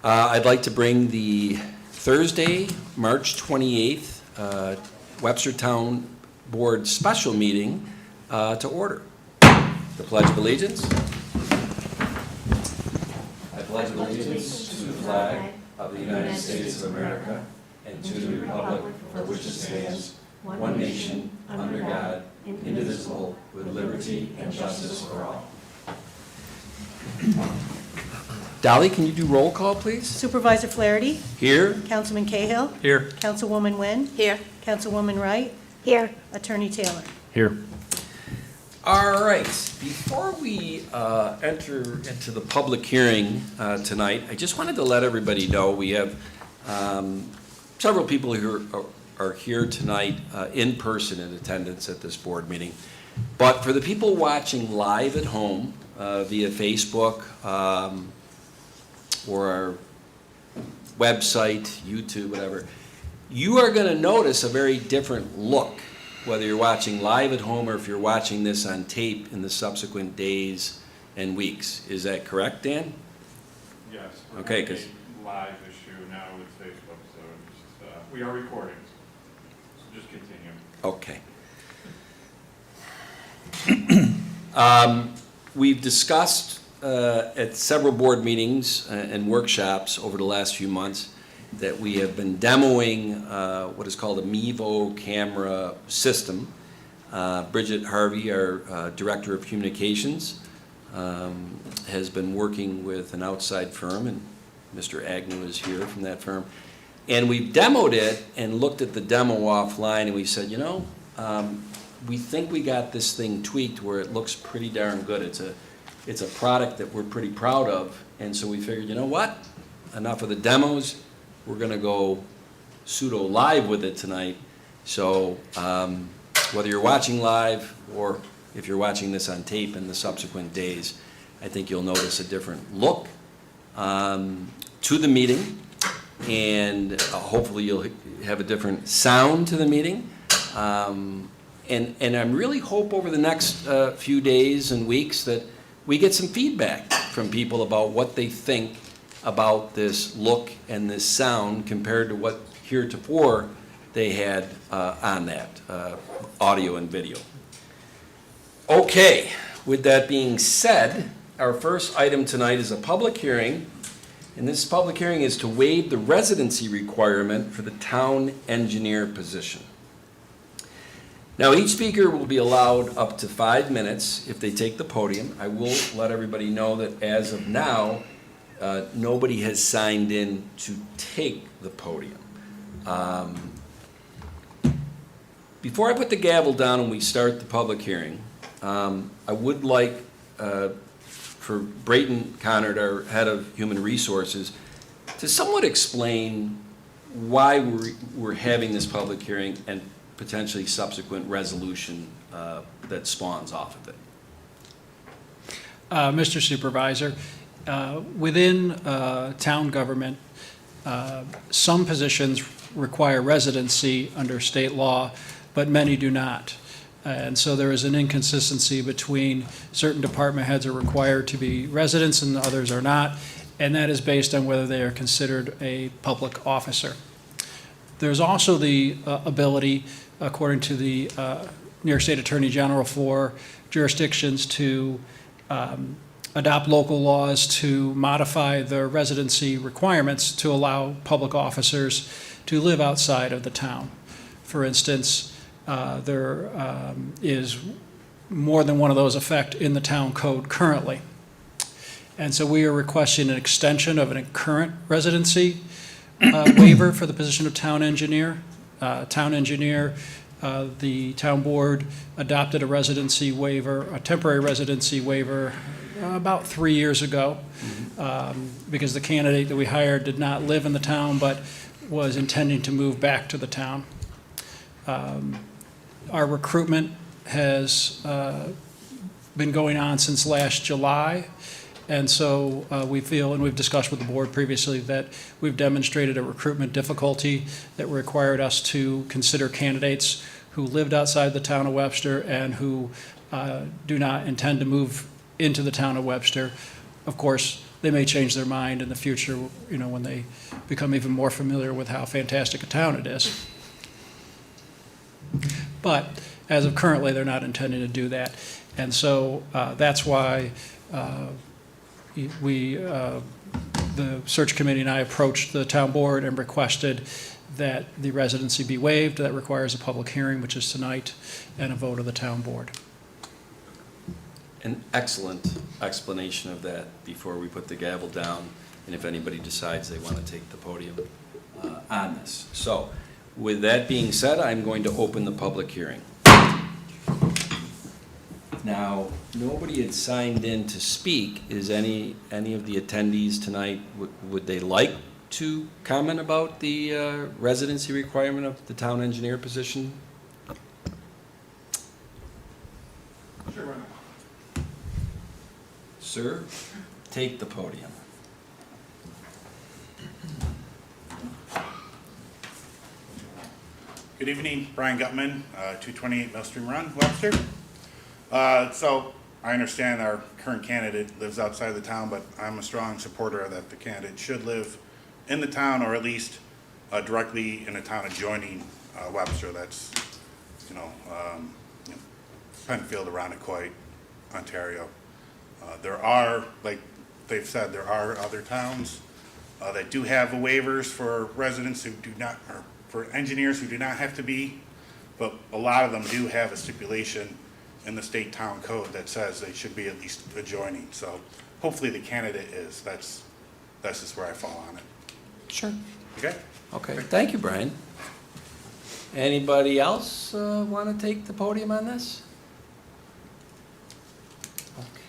I'd like to bring the Thursday, March 28th, Webster Town Board special meeting to order. The Pledge of Allegiance. I pledge allegiance to the flag of the United States of America and to the republic for which it stands, one nation, under God, indivisible, with liberty and justice for all. Dolly, can you do roll call, please? Supervisor Flaherty. Here. Councilman Cahill. Here. Councilwoman Nguyen. Here. Councilwoman Wright. Here. Attorney Taylor. Here. All right. Before we enter into the public hearing tonight, I just wanted to let everybody know we have several people who are here tonight in person in attendance at this board meeting. But for the people watching live at home via Facebook or our website, YouTube, whatever, you are going to notice a very different look, whether you're watching live at home or if you're watching this on tape in the subsequent days and weeks. Is that correct, Dan? Yes. Okay, because live issue now with Facebook, so just, we are recording, so just continue. Okay. We've discussed at several board meetings and workshops over the last few months that we have been demoing what is called a Mevo camera system. Bridget Harvey, our Director of Communications, has been working with an outside firm, and Mr. Agnew is here from that firm. And we've demoed it and looked at the demo offline, and we said, you know, we think we got this thing tweaked where it looks pretty darn good. It's a product that we're pretty proud of, and so we figured, you know what? Enough of the demos. We're going to go pseudo live with it tonight. So whether you're watching live or if you're watching this on tape in the subsequent days, I think you'll notice a different look to the meeting, and hopefully you'll have a different sound to the meeting. And I really hope over the next few days and weeks that we get some feedback from people about what they think about this look and this sound compared to what heretofore they had on that audio and video. Okay, with that being said, our first item tonight is a public hearing, and this public hearing is to waive the residency requirement for the town engineer position. Now, each speaker will be allowed up to 5 minutes if they take the podium. I will let everybody know that as of now, nobody has signed in to take the podium. Before I put the gavel down and we start the public hearing, I would like for Brayton Connard, our head of human resources, to somewhat explain why we're having this public hearing and potentially subsequent resolution that spawns off of it. Mr. Supervisor, within town government, some positions require residency under state law, but many do not. And so there is an inconsistency between certain department heads are required to be residents and others are not, and that is based on whether they are considered a public officer. There's also the ability, according to the New York State Attorney General, for jurisdictions to adopt local laws to modify their residency requirements to allow public officers to live outside of the town. For instance, there is more than one of those effect in the town code currently. And so we are requesting an extension of a current residency waiver for the position of town engineer. The town board adopted a residency waiver, a temporary residency waiver about 3 years ago, because the candidate that we hired did not live in the town but was intending to move back to the town. Our recruitment has been going on since last July, and so we feel, and we've discussed with the board previously, that we've demonstrated a recruitment difficulty that required us to consider candidates who lived outside the town of Webster and who do not intend to move into the town of Webster. Of course, they may change their mind in the future, you know, when they become even more familiar with how fantastic a town it is. But as of currently, they're not intending to do that. And so that's why the search committee and I approached the town board and requested that the residency be waived. That requires a public hearing, which is tonight, and a vote of the town board. An excellent explanation of that before we put the gavel down, and if anybody decides they want to take the podium on this. So, with that being said, I'm going to open the public hearing. Now, nobody had signed in to speak. Is any of the attendees tonight, would they like to comment about the residency requirement of the town engineer position? Sure, why not? Sir, take the podium. Good evening, Brian Gutman, 228 Millstream Run, Webster. So I understand our current candidate lives outside the town, but I'm a strong supporter that the candidate should live in the town, or at least directly in the town adjoining Webster. That's, Penfield, Irondequoit, Ontario. There are, like they've said, there are other towns that do have waivers for residents who do not, or for engineers who do not have to be, but a lot of them do have a stipulation in the state town code that says they should be at least adjoining. So hopefully the candidate is. That's just where I fall on it. Sure. Okay? Okay, thank you, Brian. Anybody else want to take the podium on this?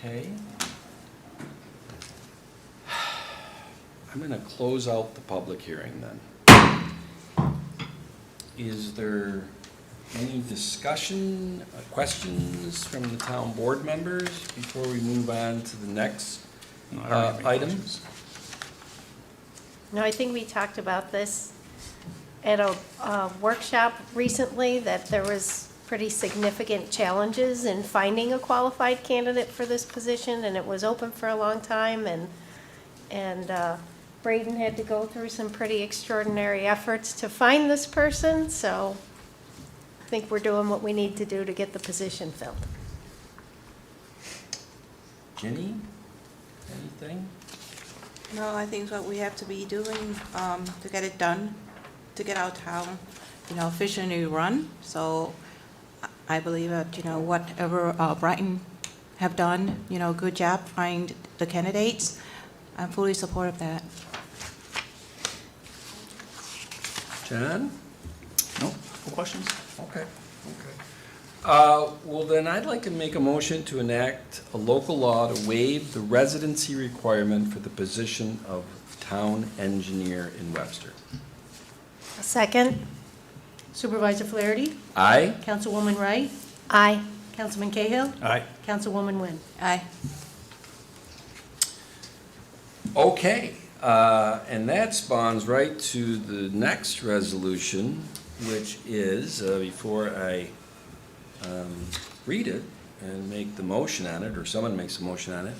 Okay. I'm going to close out the public hearing then. Is there any discussion, questions from the town board members before we move on to the next item? No, I think we talked about this at a workshop recently, that there was pretty significant challenges in finding a qualified candidate for this position, and it was open for a long time, and Braden had to go through some pretty extraordinary efforts to find this person, so I think we're doing what we need to do to get the position filled. Jenny, anything? No, I think what we have to be doing to get it done, to get our town, efficiently run. So I believe that, whatever Brighton have done, good job find the candidates. I'm fully supportive of that. John? No questions? Okay, okay. Well, then I'd like to make a motion to enact a local law to waive the residency requirement for the position of town engineer in Webster. A second? Supervisor Flaherty? Aye? Councilwoman Wright? Aye. Councilman Cahill? Aye. Councilwoman Wynn? Aye. Okay, and that spawns right to the next resolution, which is, before I read it and make the motion on it, or someone makes a motion on it,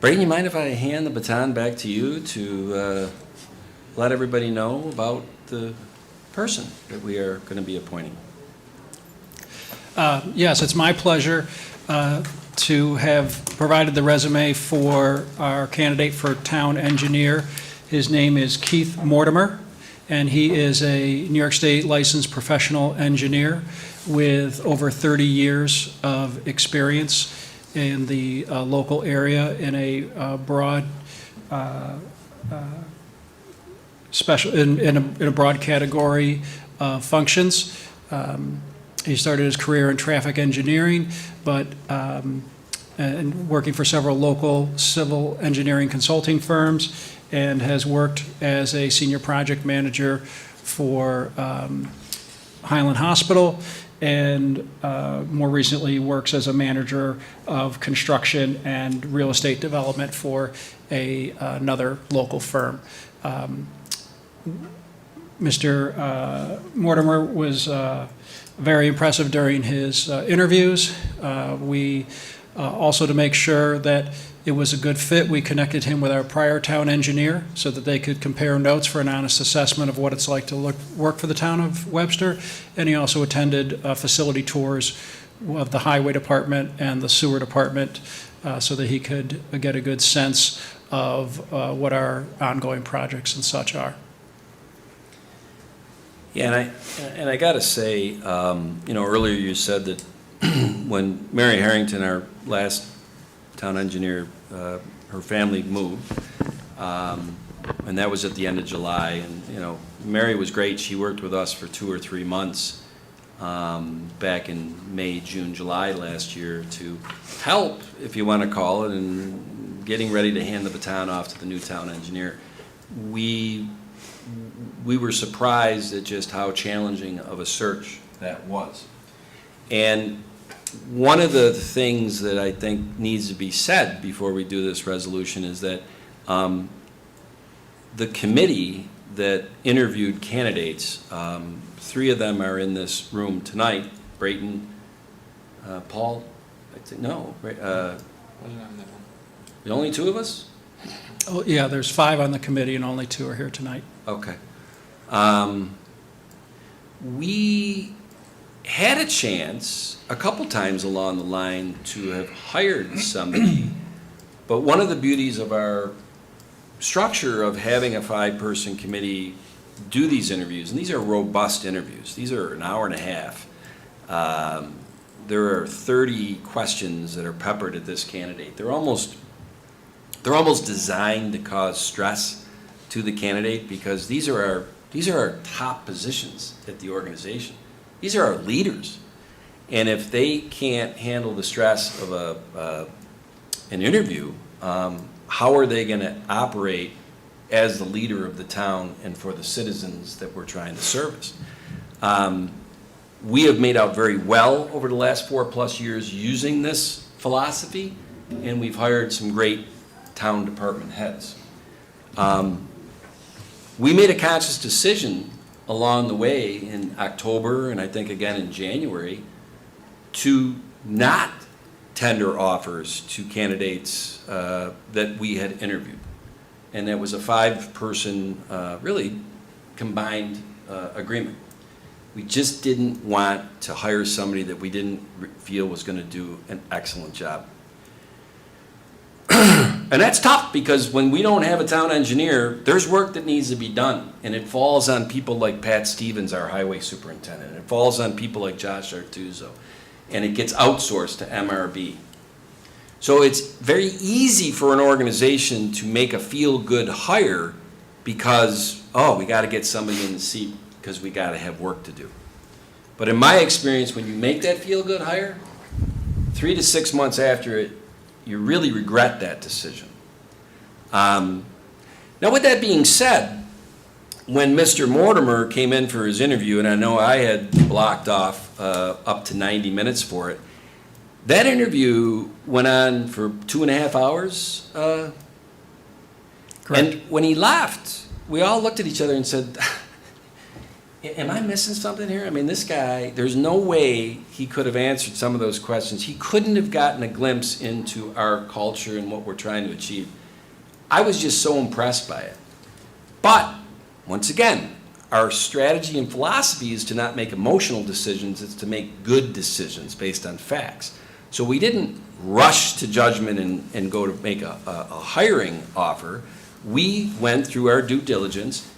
Braden, you mind if I hand the baton back to you to let everybody know about the person that we are going to be appointing? Yes, it's my pleasure to have provided the resume for our candidate for town engineer. His name is Keith Mortimer, and he is a New York State licensed professional engineer with over 30 years of experience in the local area in a broad in a broad category of functions. He started his career in traffic engineering, but and working for several local civil engineering consulting firms, and has worked as a senior project manager for Highland Hospital, and more recently works as a manager of construction and real estate development for another local firm. Mr. Mortimer was very impressive during his interviews. We also, to make sure that It was a good fit. We connected him with our prior town engineer so that they could compare notes for an honest assessment of what it's like to work for the town of Webster. And he also attended facility tours of the highway department and the sewer department so that he could get a good sense of what our ongoing projects and such are. Yeah, and I gotta say, earlier you said that when Mary Harrington, our last town engineer, her family moved, and that was at the end of July, and, Mary was great. She worked with us for 2 or 3 months back in May, June, July last year to help, if you want to call it, in getting ready to hand the baton off to the new town engineer. We were surprised at just how challenging of a search that was. And one of the things that I think needs to be said before we do this resolution is that the committee that interviewed candidates, 3 of them are in this room tonight. Brayton, Paul, I think, no, the only 2 of us? Oh, yeah, there's 5 on the committee and only 2 are here tonight. Okay. We had a chance a couple times along the line to have hired somebody, but one of the beauties of our structure of having a 5-person committee do these interviews, and these are robust interviews, these are an hour and a half. There are 30 questions that are peppered at this candidate. They're almost designed to cause stress to the candidate because these are our top positions at the organization. These are our leaders. And if they can't handle the stress of an interview, how are they going to operate as the leader of the town and for the citizens that we're trying to service? We have made out very well over the last 4+ years using this philosophy, and we've hired some great town department heads. We made a conscious decision along the way in October, and I think again in January, to not tender offers to candidates that we had interviewed. And that was a 5-person, really combined agreement. We just didn't want to hire somebody that we didn't feel was going to do an excellent job. And that's tough because when we don't have a town engineer, there's work that needs to be done. And it falls on people like Pat Stevens, our highway superintendent. It falls on people like Josh Artuzo. And it gets outsourced to MRB. So it's very easy for an organization to make a feel-good hire because, we got to get somebody in the seat because we got to have work to do. But in my experience, when you make that feel-good hire, 3 to 6 months after it, you really regret that decision. Now, with that being said, when Mr. Mortimer came in for his interview, and I know I had blocked off up to 90 minutes for it, that interview went on for 2.5 hours. Correct. And when he left, we all looked at each other and said, am I missing something here? I mean, this guy, there's no way he could have answered some of those questions. He couldn't have gotten a glimpse into our culture and what we're trying to achieve. I was just so impressed by it. But, once again, our strategy and philosophy is to not make emotional decisions, it's to make good decisions based on facts. So we didn't rush to judgment and go to make a hiring offer. We went through our due diligence,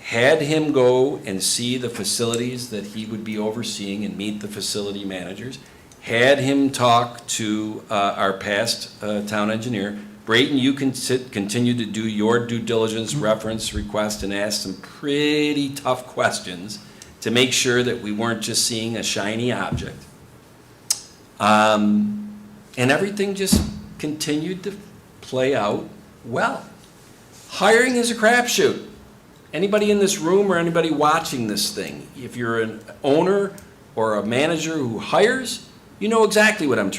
had him go and see the facilities that he would be overseeing and meet the facility managers, had him talk to our past town engineer. Brayton, you can continue to do your due diligence, reference, request, and ask some pretty tough questions to make sure that we weren't just seeing a shiny object. And everything just continued to play out well. Hiring is a crapshoot. Anybody in this room or anybody watching this thing, if you're an owner or a manager who hires, you know exactly what I'm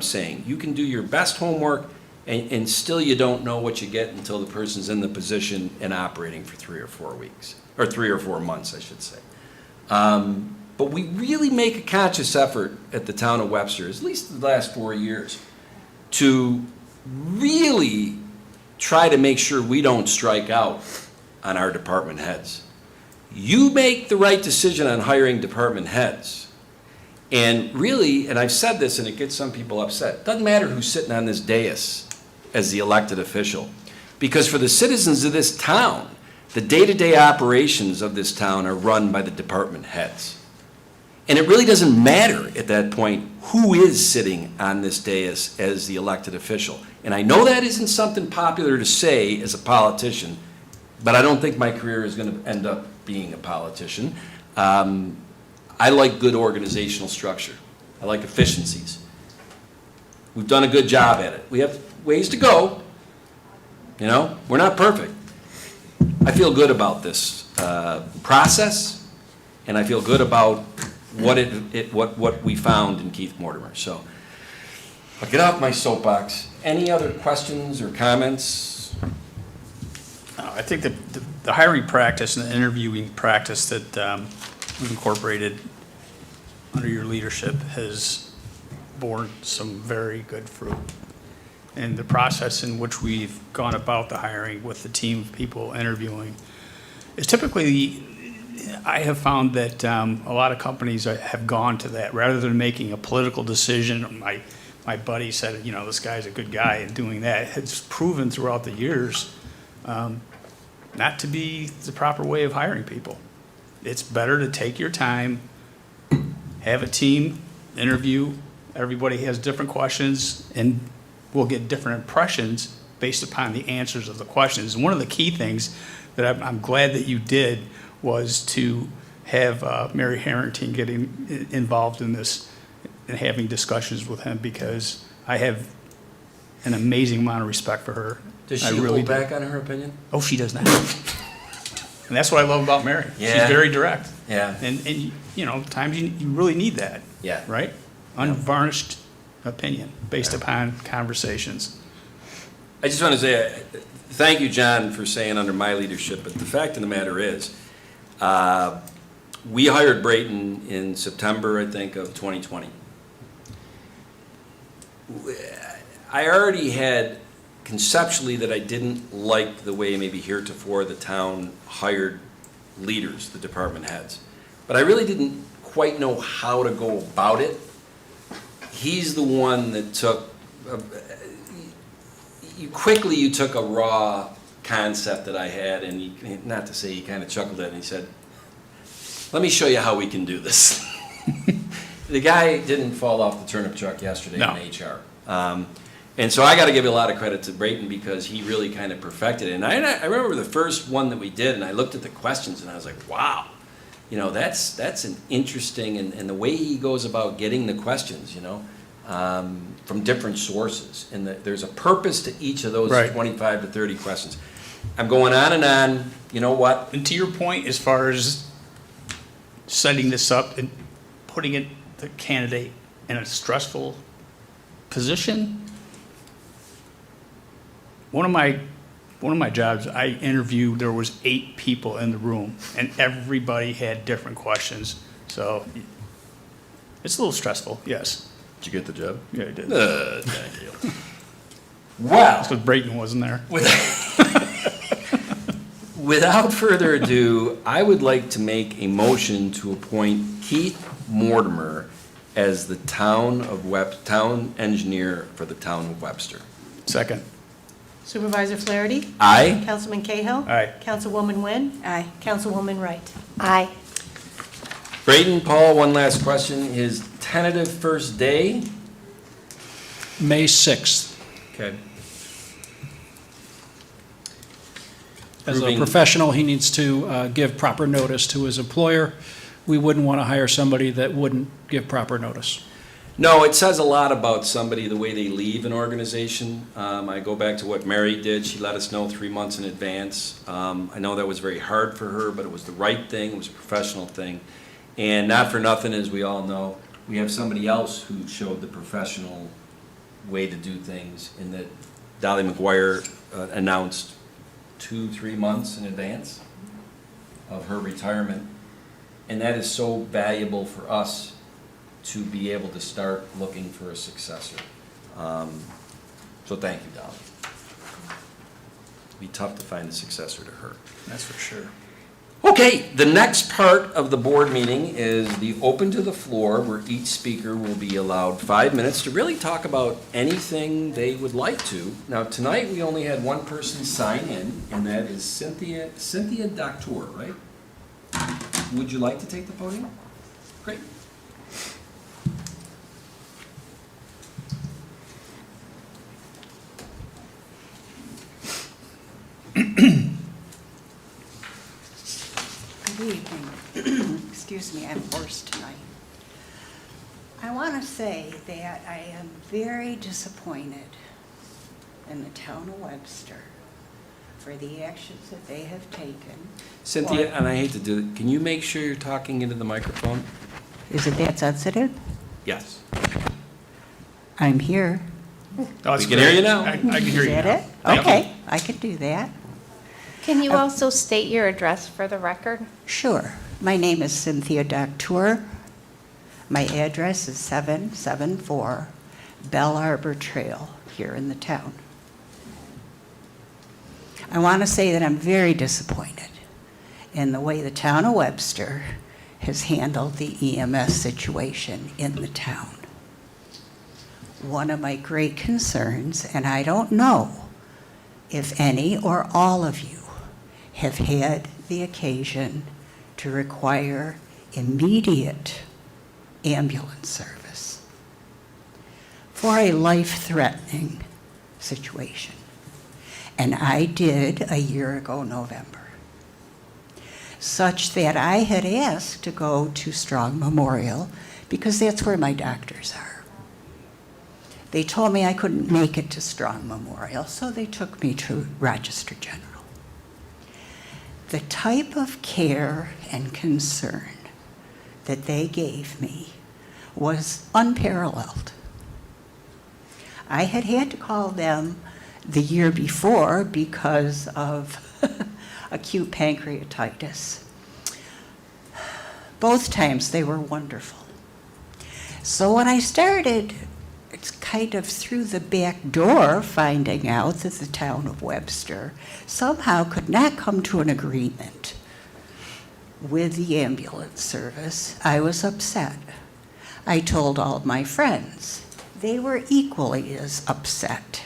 saying. You can do your best homework and still you don't know what you get until the person's in the position and operating for 3 or 4 weeks, or 3 or 4 months, I should say. But we really make a conscious effort at the town of Webster, at least the last 4 years, to really try to make sure we don't strike out on our department heads. You make the right decision on hiring department heads. And really, and I've said this and it gets some people upset, doesn't matter who's sitting on this dais as the elected official. Because for the citizens of this town, the day-to-day operations of this town are run by the department heads. And it really doesn't matter at that point who is sitting on this dais as the elected official. And I know that isn't something popular to say as a politician, but I don't think my career is going to end up being a politician. I like good organizational structure. I like efficiencies. We've done a good job at it. We have ways to go. You know, we're not perfect. I feel good about this process, and I feel good about what we found in Keith Mortimer. So I'll get off my soapbox. Any other questions or comments? I think that the hiring practice and the interviewing practice that we've incorporated under your leadership has borne some very good fruit. And the process in which we've gone about the hiring with the team of people interviewing is typically, I have found that a lot of companies have gone to that rather than making a political decision. My buddy said, you know, this guy's a good guy, and doing that it's proven throughout the years not to be the proper way of hiring people. It's better to take your time, have a team interview. Everybody has different questions, and we'll get different impressions based upon the answers of the questions. And one of the key things that I'm glad that you did was to have Mary Harrington getting involved in this and having discussions with him, because I have an amazing amount of respect for her. Does she I really hold do. back on her opinion? Oh, she does not. And that's what I love about Mary. Yeah. She's very direct. Yeah. And you know, times you really need that. Yeah. Right? Unvarnished opinion based upon conversations. I just want to say, thank you, John, for saying under my leadership, but the fact of the matter is, we hired Brayton in September, I think, of 2020. I already had conceptually that I didn't like the way maybe heretofore the town hired leaders, the department heads. But I really didn't quite know how to go about it. He's the one that took, you took a raw concept that I had, and he, not to say he kind of chuckled at it, and he said, let me show you how we can do this. The guy didn't fall off the turnip truck yesterday No. in HR. And so I got to give a lot of credit to Brayton, because he really kind of perfected it. And I remember the first one that we did, and I looked at the questions, and I was like, wow, you know, that's an interesting, and the way he goes about getting the questions, you know, from different sources. And there's a purpose to each of those Right. 25 to 30 questions. I'm going on and on. You know what? And to your point, as far as setting this up and putting the candidate in a stressful position, one of my jobs, I interviewed, there was 8 people in the room, and everybody had different questions. So it's a little stressful, yes. Did you get the job? Yeah, I did. Thank you. Wow. Because Brayton wasn't there. Without further ado, I would like to make a motion to appoint Keith Mortimer as the town engineer for the town of Webster. Second. Supervisor Flaherty? Aye. Councilman Cahill? Aye. Councilwoman Wynn? Aye. Councilwoman Wright? Aye. Braden, Paul, one last question. His tentative first day? May 6th. Okay. As a Proving- professional, he needs to give proper notice to his employer. We wouldn't want to hire somebody that wouldn't give proper notice. No, it says a lot about somebody, the way they leave an organization. I go back to what Mary did. She let us know 3 months in advance. I know that was very hard for her, but it was the right thing. It was a professional thing. And not for nothing, as we all know, we have somebody else who showed the professional way to do things, in that Dolly McGuire announced 2-3 months in advance of her retirement. And that is so valuable for us to be able to start looking for a successor. So So thank you, Dolly. Be tough to find a successor to her. That's for sure. Okay, the next part of the board meeting is the open to the floor, where each speaker will be allowed 5 minutes to really talk about anything they would like to. Now, tonight, we only had one person sign in, and that is Cynthia Doctor, right? Would you like to take the podium? Great. Good evening. Excuse me, I'm hoarse tonight. I want to say that I am very disappointed in the town of Webster for the actions that they have taken. Cynthia, and I hate to do it, can you make sure you're talking into the microphone? Is it that sensitive? Yes. I'm here. Oh, that's We can hear you great. now. I can hear Is you that now. it? Okay, I can do that. Can you also state your address for the record? Sure. My name is Cynthia Doctor. My address is 774 Bell Arbor Trail here in the town. I want to say that I'm very disappointed in the way the town of Webster has handled the EMS situation in the town. One of my great concerns, and I don't know if any or all of you have had the occasion to require immediate ambulance service for a life-threatening situation. And I did a year ago November, such that I had asked to go to Strong Memorial because that's where my doctors are. They told me I couldn't make it to Strong Memorial, so they took me to Rochester General. The type of care and concern that they gave me was unparalleled. I had had to call them the year before because of acute pancreatitis. Both times they were wonderful. So when I started, it's kind of through the back door finding out that the town of Webster somehow could not come to an agreement with the ambulance service, I was upset. I told all of my friends. They were equally as upset.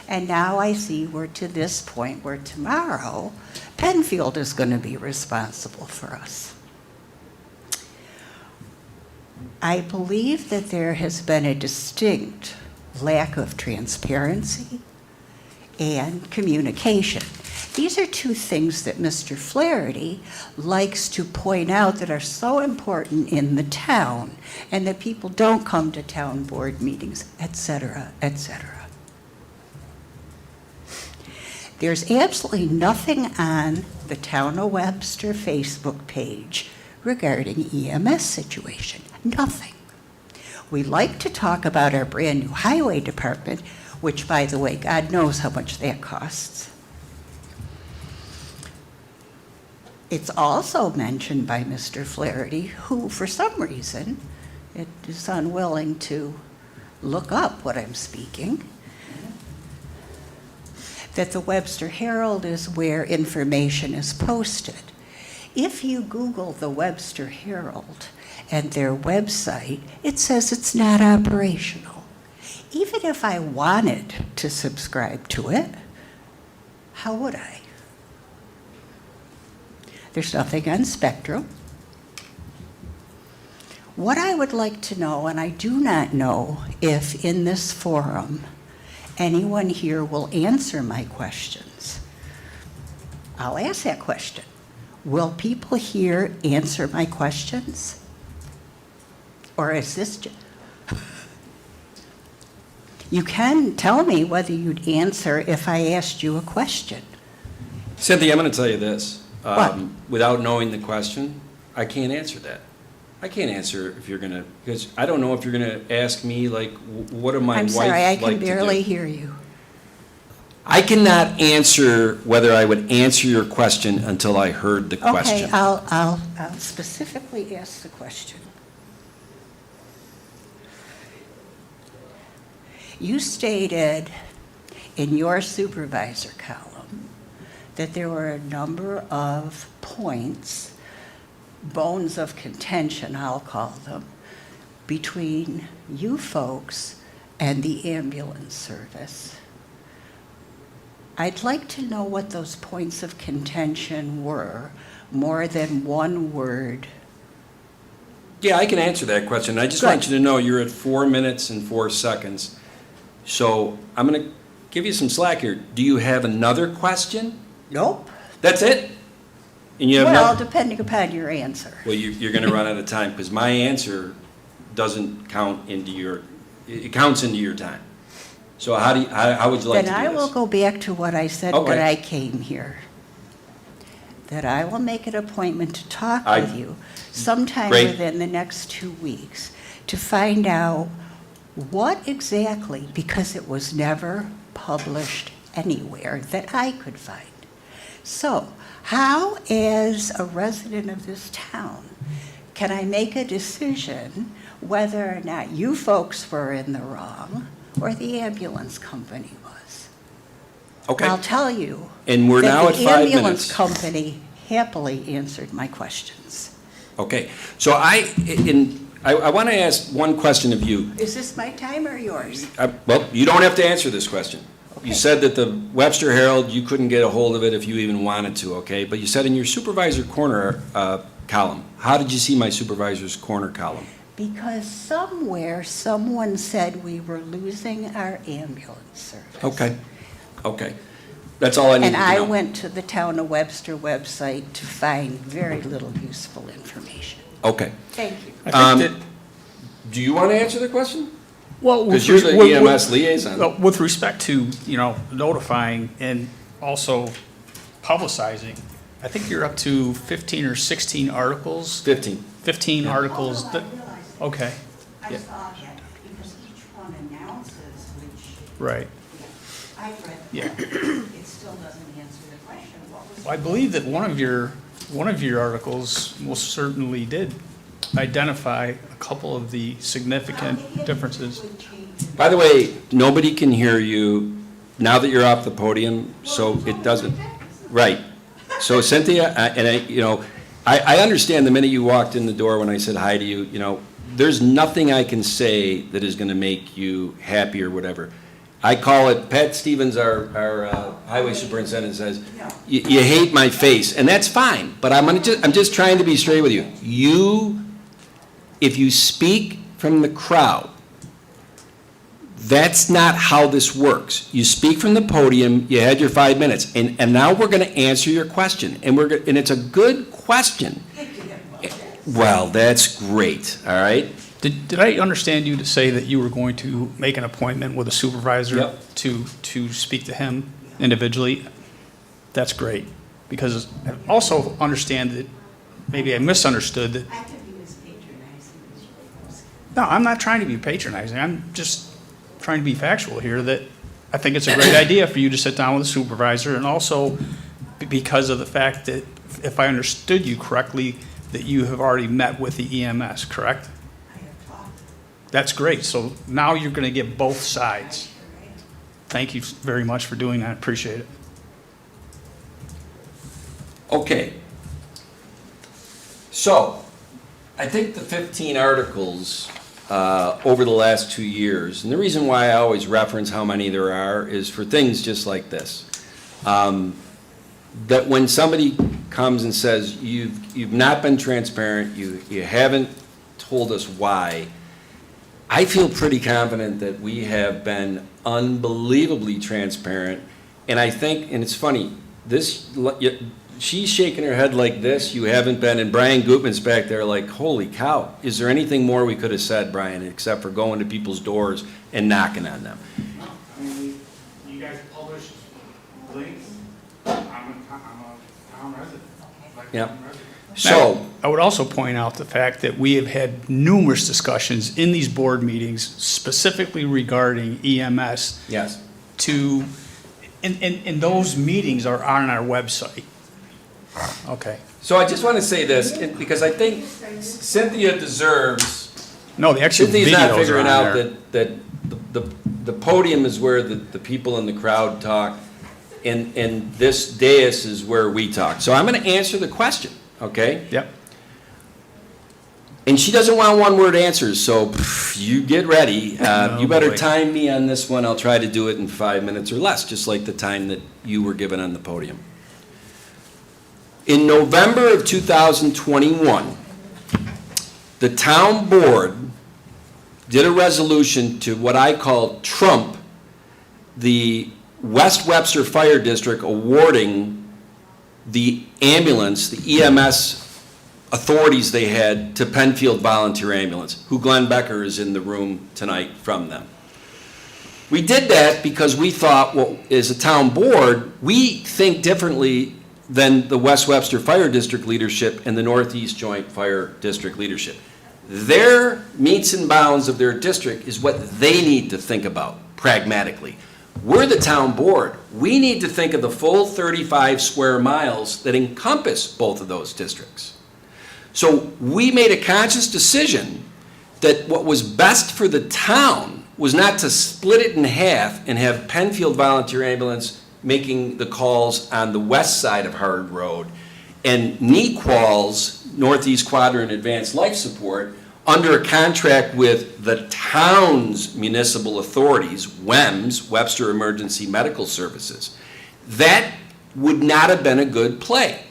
And now I see we're to this point where tomorrow Penfield is going to be responsible for us. I believe that there has been a distinct lack of transparency and communication. These are two things that Mr. Flaherty likes to point out that are so important in the town and that people don't come to town board meetings, et cetera, et cetera. There's absolutely nothing on the Town of Webster Facebook page regarding EMS situation. Nothing. We like to talk about our brand new highway department, which, by the way, God knows how much that costs. It's also mentioned by Mr. Flaherty, who, for some reason, is unwilling to look up what I'm speaking, that the Webster Herald is where information is posted. If you Google the Webster Herald and their website, it says it's not operational. Even if I wanted to subscribe to it, how would I? There's nothing on Spectrum. What I would like to know, and I do not know if in this forum anyone here will answer my questions. I'll ask that question. Will people here answer my questions? Or is this just... You can tell me whether you'd answer if I asked you a question. Cynthia, I'm going to tell you this. What? Without knowing the question, I can't answer that. I can't answer if you're going to, because I don't know if you're going to ask me, like, what am my I'm wife sorry, I like to can do? barely hear you. I cannot answer whether I would answer your question until I heard the question. Okay, I'll specifically ask the question. You stated in your supervisor column that there were a number of points, bones of contention, I'll call them, between you folks and the ambulance service. I'd like to know what those points of contention were, more than one word. Yeah, I can answer that question. I just Good. want you to know you're at 4 minutes and 4 seconds. So I'm going to give you some slack here. Do you have another question? Nope. That's it? And you have Well, no? depending upon your answer. Well, you're going to run out of time because my answer doesn't count into your, it counts into your time. So how would you like to Then do I will this? go back to what I said Okay. when I came here. That I will make an appointment to talk I- with you sometime Great. within the next 2 weeks to find out what exactly, because it was never published anywhere that I could find. So, how, as a resident of this town, can I make a decision whether or not you folks were in the wrong or the ambulance company was? Okay, I'll tell you. and we're now at 5 That the ambulance minutes. company happily answered my questions. Okay, so I want to ask one question of you. Is this my time or yours? Well, you don't have to answer this question. You Okay. said that the Webster Herald, you couldn't get a hold of it if you even wanted to, okay? But you said in your supervisor corner column. How did you see my supervisor's corner column? Because somewhere, someone said we were losing our ambulance service. Okay, okay. That's all I needed And to I know. went to the Town of Webster website to find very little useful information. Okay. Thank you. I think that, Do you want to answer the question? well. Because with- you're the with- EMS liaison. Well, with respect to, notifying and also publicizing, I think you're up to 15 or 16 articles, 15. 15 articles that, okay, I Yeah. saw that because each one announces which right. I read. Yeah. It still doesn't answer the question. What was? Well, I believe that one of your articles most certainly did identify a couple of the significant differences. By the way, nobody can hear you now that you're off the podium, so it doesn't. Right. So Cynthia, I understand the minute you walked in the door when I said hi to you, there's nothing I can say that is going to make you happy or whatever. I call it, Pat Stevens, our highway superintendent, says, you hate my face, and that's fine, but I'm just trying to be straight with you. If you speak from the crowd, that's not how this works. You speak from the podium, you had your 5 minutes, and now we're going to answer your question, and it's a good question. Well, that's great, all right? Did I understand you to say that you were going to make an appointment with a supervisor? Yep. To speak to him individually? That's great, because I also understand that, maybe I misunderstood that. I could be as patronizing as you was. No, I'm not trying to be patronizing, I'm just trying to be factual here, that I think it's a great idea for you to sit down with a supervisor, and also because of the fact that, if I understood you correctly, that you have already met with the EMS, correct? I have talked. That's great, so now you're gonna get both sides. Thank you very much for doing that, appreciate it. Okay. So, I think the 15 articles over the last 2 years, and the reason why I always reference how many there are is for things just like this. That when somebody comes and says, you've not been transparent, you haven't told us why, I feel pretty confident that we have been unbelievably transparent. And I think, and it's funny, she's shaking her head like this, you haven't been, and Brian Gutman's back there like, holy cow, is there anything more we could have said, Brian, except for going to people's doors and knocking on them? I mean, you guys published links. I'm a town resident. Like Yep. town resident. So, I would also point out the fact that we have had numerous discussions in these board meetings specifically regarding EMS yes, and those meetings are on our website. Okay. so I just want to say this, because I think Cynthia deserves, No, the actual Cynthia's not videos are figuring on out there. that the podium is where the people in the crowd talk, and this dais is where we talk. So I'm going to answer the question, okay? Yep. And she doesn't want one-word answers, so you get ready. Oh, You better boy. time me on this one. I'll try to do it in 5 minutes or less, just like the time that you were given on the podium. In November of 2021, the town board did a resolution to what I call trump the West Webster Fire District awarding the ambulance, the EMS authorities they had to Penfield Volunteer Ambulance, who Glenn Becker is in the room tonight from them. We did that because we thought, well, as a town board, we think differently than the West Webster Fire District leadership and the Northeast Joint Fire District leadership. Their metes and bounds of their district is what they need to think about pragmatically. We're the town board. We need to think of the full 35 square miles that encompass both of those districts. So we made a conscious decision that what was best for the town was not to split it in half and have Penfield Volunteer Ambulance making the calls on the west side of Hard Road and Nequal's Northeast Quadrant Advanced Life Support under a contract with the town's municipal authorities, WEMS, Webster Emergency Medical Services. That would not have been a good play.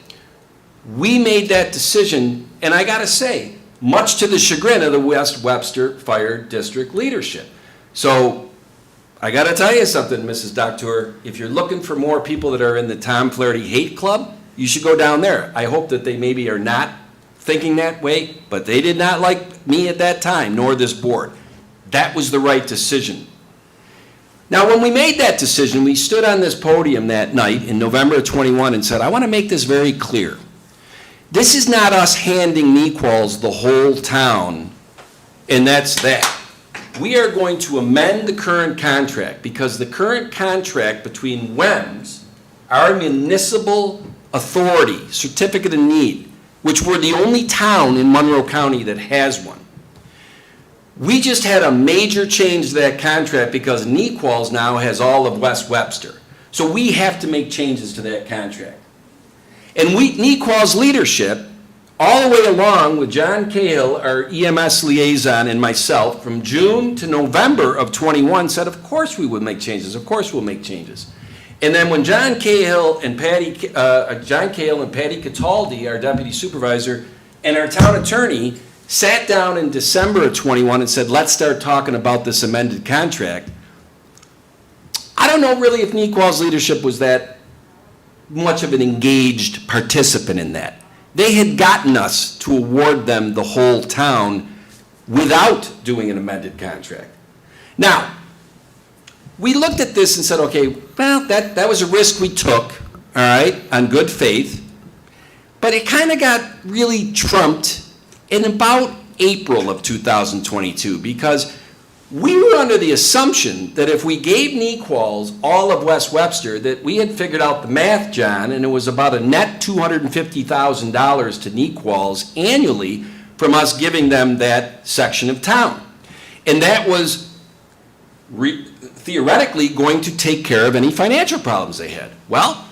We made that decision, and I gotta say, much to the chagrin of the West Webster Fire District leadership. So, I gotta tell you something, Mrs. Doctor, if you're looking for more people that are in the Tom Flaherty Hate Club, you should go down there. I hope that they maybe are not thinking that way, but they did not like me at that time, nor this board. That was the right decision. Now, when we made that decision, we stood on this podium that night in November of 21 and said, I want to make this very clear. This is not us handing Nequals the whole town, and that's that. We are going to amend the current contract because the current contract between WEMS, our municipal authority, certificate of need, which we're the only town in Monroe County that has one. We just had a major change to that contract because Nequals now has all of West Webster. So we have to make changes to that contract. And Nequal's leadership, all the way along with John Cahill, our EMS liaison, and myself, from June to November of 21, said, of course we would make changes, of course we'll make changes. And then when John Cahill and Patty Cataldi, our deputy supervisor, and our town attorney, sat down in December of 21 and said, let's start talking about this amended contract, I don't know really if Nequal's leadership was that much of an engaged participant in that. They had gotten us to award them the whole town without doing an amended contract. Now, we looked at this and said, okay, well, that was a risk we took, all right, on good faith, but it kind of got really trumped in about April of 2022 because we were under the assumption that if we gave Nequals all of West Webster, that we had figured out the math, John, and it was about a net $250,000 to Nequals annually from us giving them that section of town. And that was theoretically going to take care of any financial problems they had. Well,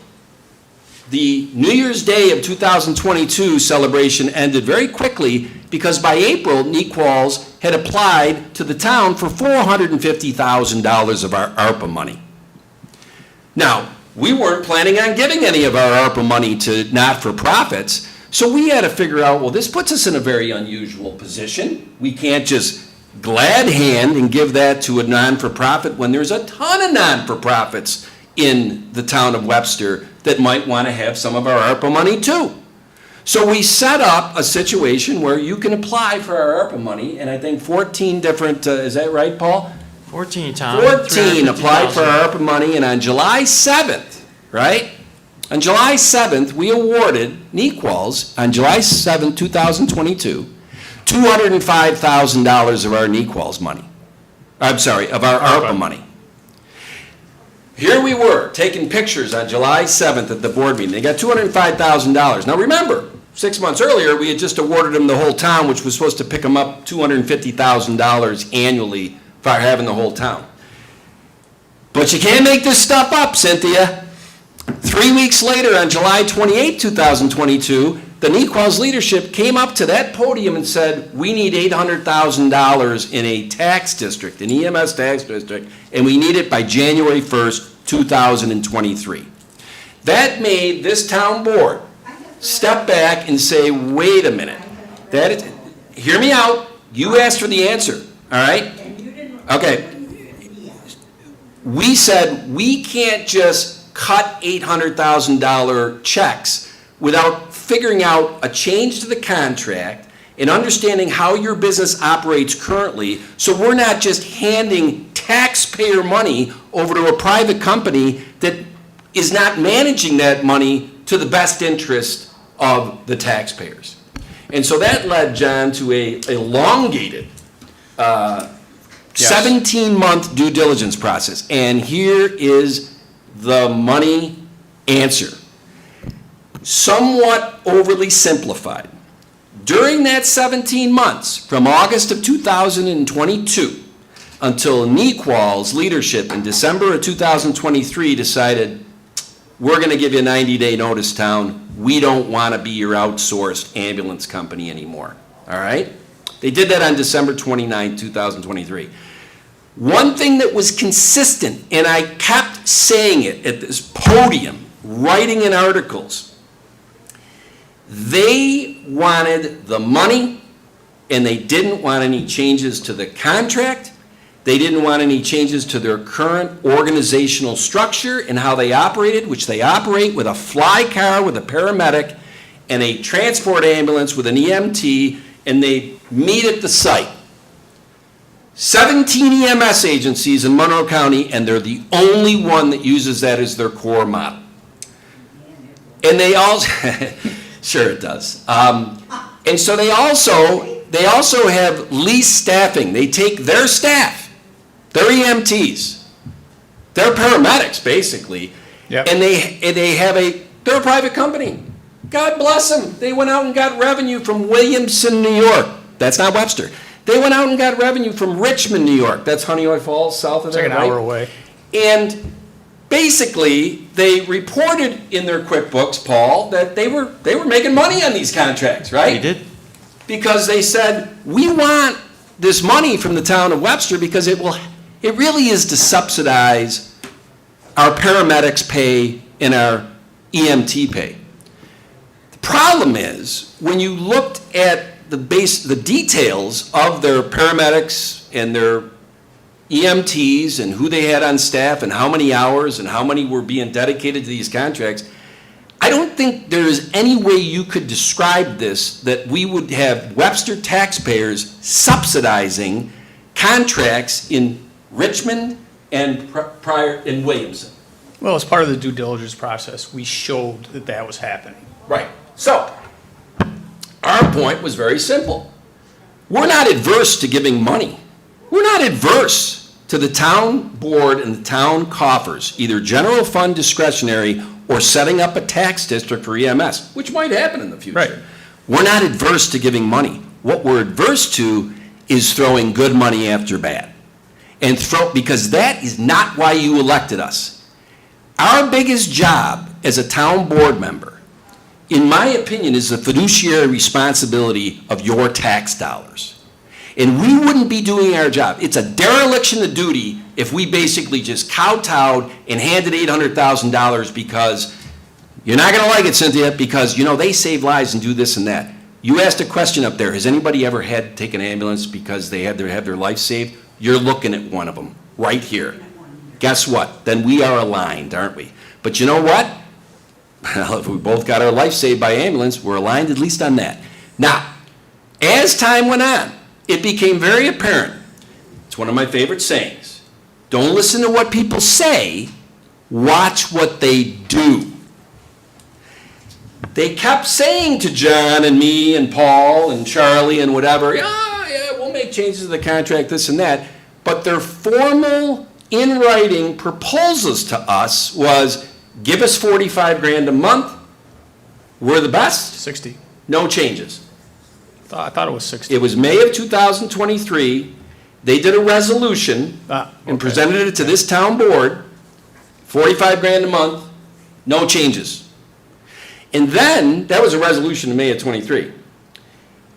the New Year's Day of 2022 celebration ended very quickly because by April, Nequals had applied to the town for $450,000 of our ARPA money. Now, we weren't planning on giving any of our ARPA money to not-for-profits, so we had to figure out, well, this puts us in a very unusual position. We can't just glad hand and give that to a non-for-profit when there's a ton of non-for-profits in the town of Webster that might want to have some of our ARPA money too. So we set up a situation where you can apply for our ARPA money, and I think 14 different, is that right, Paul? 14, Tom. 14 applied for our ARPA money, and on July 7th, right? On July 7th, we awarded Nequals, on July 7th, 2022, $205,000 of our Nequals money. I'm sorry, of our ARPA money. Here we were, taking pictures on July 7th at the board meeting. They got $205,000. Now remember, 6 months earlier, we had just awarded them the whole town, which was supposed to pick them up $250,000 annually for having the whole town. But you can't make this stuff up, Cynthia. 3 weeks later, on July 28, 2022, the NEQAL's leadership came up to that podium and said, we need $800,000 in a tax district, an EMS tax district, and we need it by January 1st, 2023. That made this town board step back and say, wait a minute. Hear me out. You asked for the answer, all right? Okay. We said we can't just cut $800,000 checks without figuring out a change to the contract and understanding how your business operates currently, so we're not just handing taxpayer money over to a private company that is not managing that money to the best interest of the taxpayers. And so that led, John, to a elongated 17-month due diligence process. And here is the money answer. Somewhat overly simplified. During that 17 months, from August of 2022 until NEQAL's leadership in December of 2023 decided, we're going to give you a 90-day notice, town. We don't want to be your outsourced ambulance company anymore. All right? They did that on December 29, 2023. One thing that was consistent, and I kept saying it at this podium, writing in articles, they wanted the money, and they didn't want any changes to the contract. They didn't want any changes to their current organizational structure and how they operated, which they operate with a fly car with a paramedic and a transport ambulance with an EMT, and they meet at the site. 17 EMS agencies in Monroe County, and they're the only one that uses that as their core model. And they also, sure it does. And so they also have leased staffing. They take their staff, their EMTs, their paramedics, basically, Yep. and they're a private company. God bless them. They went out and got revenue from Williamson, New York. That's not Webster. They went out and got revenue from Richmond, New York. That's Honeoye Falls, south of It's there, like an hour away. And basically, they reported in their QuickBooks, Paul, that they were making money on these contracts, right? They did. Because they said, we want this money from the town of Webster because it really is to subsidize our paramedics' pay and our EMT pay. The problem is, when you looked at the details of their paramedics and their EMTs and who they had on staff and how many hours and how many were being dedicated to these contracts, I don't think there is any way you could describe this that we would have Webster taxpayers subsidizing contracts in Richmond and in Williamson. Well, as part of the due diligence process, we showed that that was happening. Right. So, our point was very simple. We're not adverse to giving money. We're not adverse to the town board and the town coffers, either general fund discretionary or setting up a tax district for EMS, which might happen in the future. Right. We're not adverse to giving money. What we're adverse to is throwing good money after bad. Because that is not why you elected us. Our biggest job as a town board member, in my opinion, is the fiduciary responsibility of your tax dollars. And we wouldn't be doing our job. It's a dereliction of duty if we basically just kowtowed and handed $800,000 because, you're not gonna like it, Cynthia, because, they save lives and do this and that. You asked a question up there, has anybody ever had to take an ambulance because they had have their life saved? You're looking at one of them, right here. Guess what? Then we are aligned, aren't we? But you know what? Well, if we both got our life saved by ambulance, we're aligned at least on that. Now, as time went on, it became very apparent. It's one of my favorite sayings. Don't listen to what people say, watch what they do. They kept saying to John and me and Paul and Charlie and whatever, yeah, we'll make changes to the contract, this and that. But their formal, in writing proposals to us was, give us 45 grand a month, we're the best, 60. no changes. I thought it was 60. It was May of 2023, They did a resolution and okay. presented it to this town board, 45 grand a month, no changes. And then, that was a resolution in May of '23.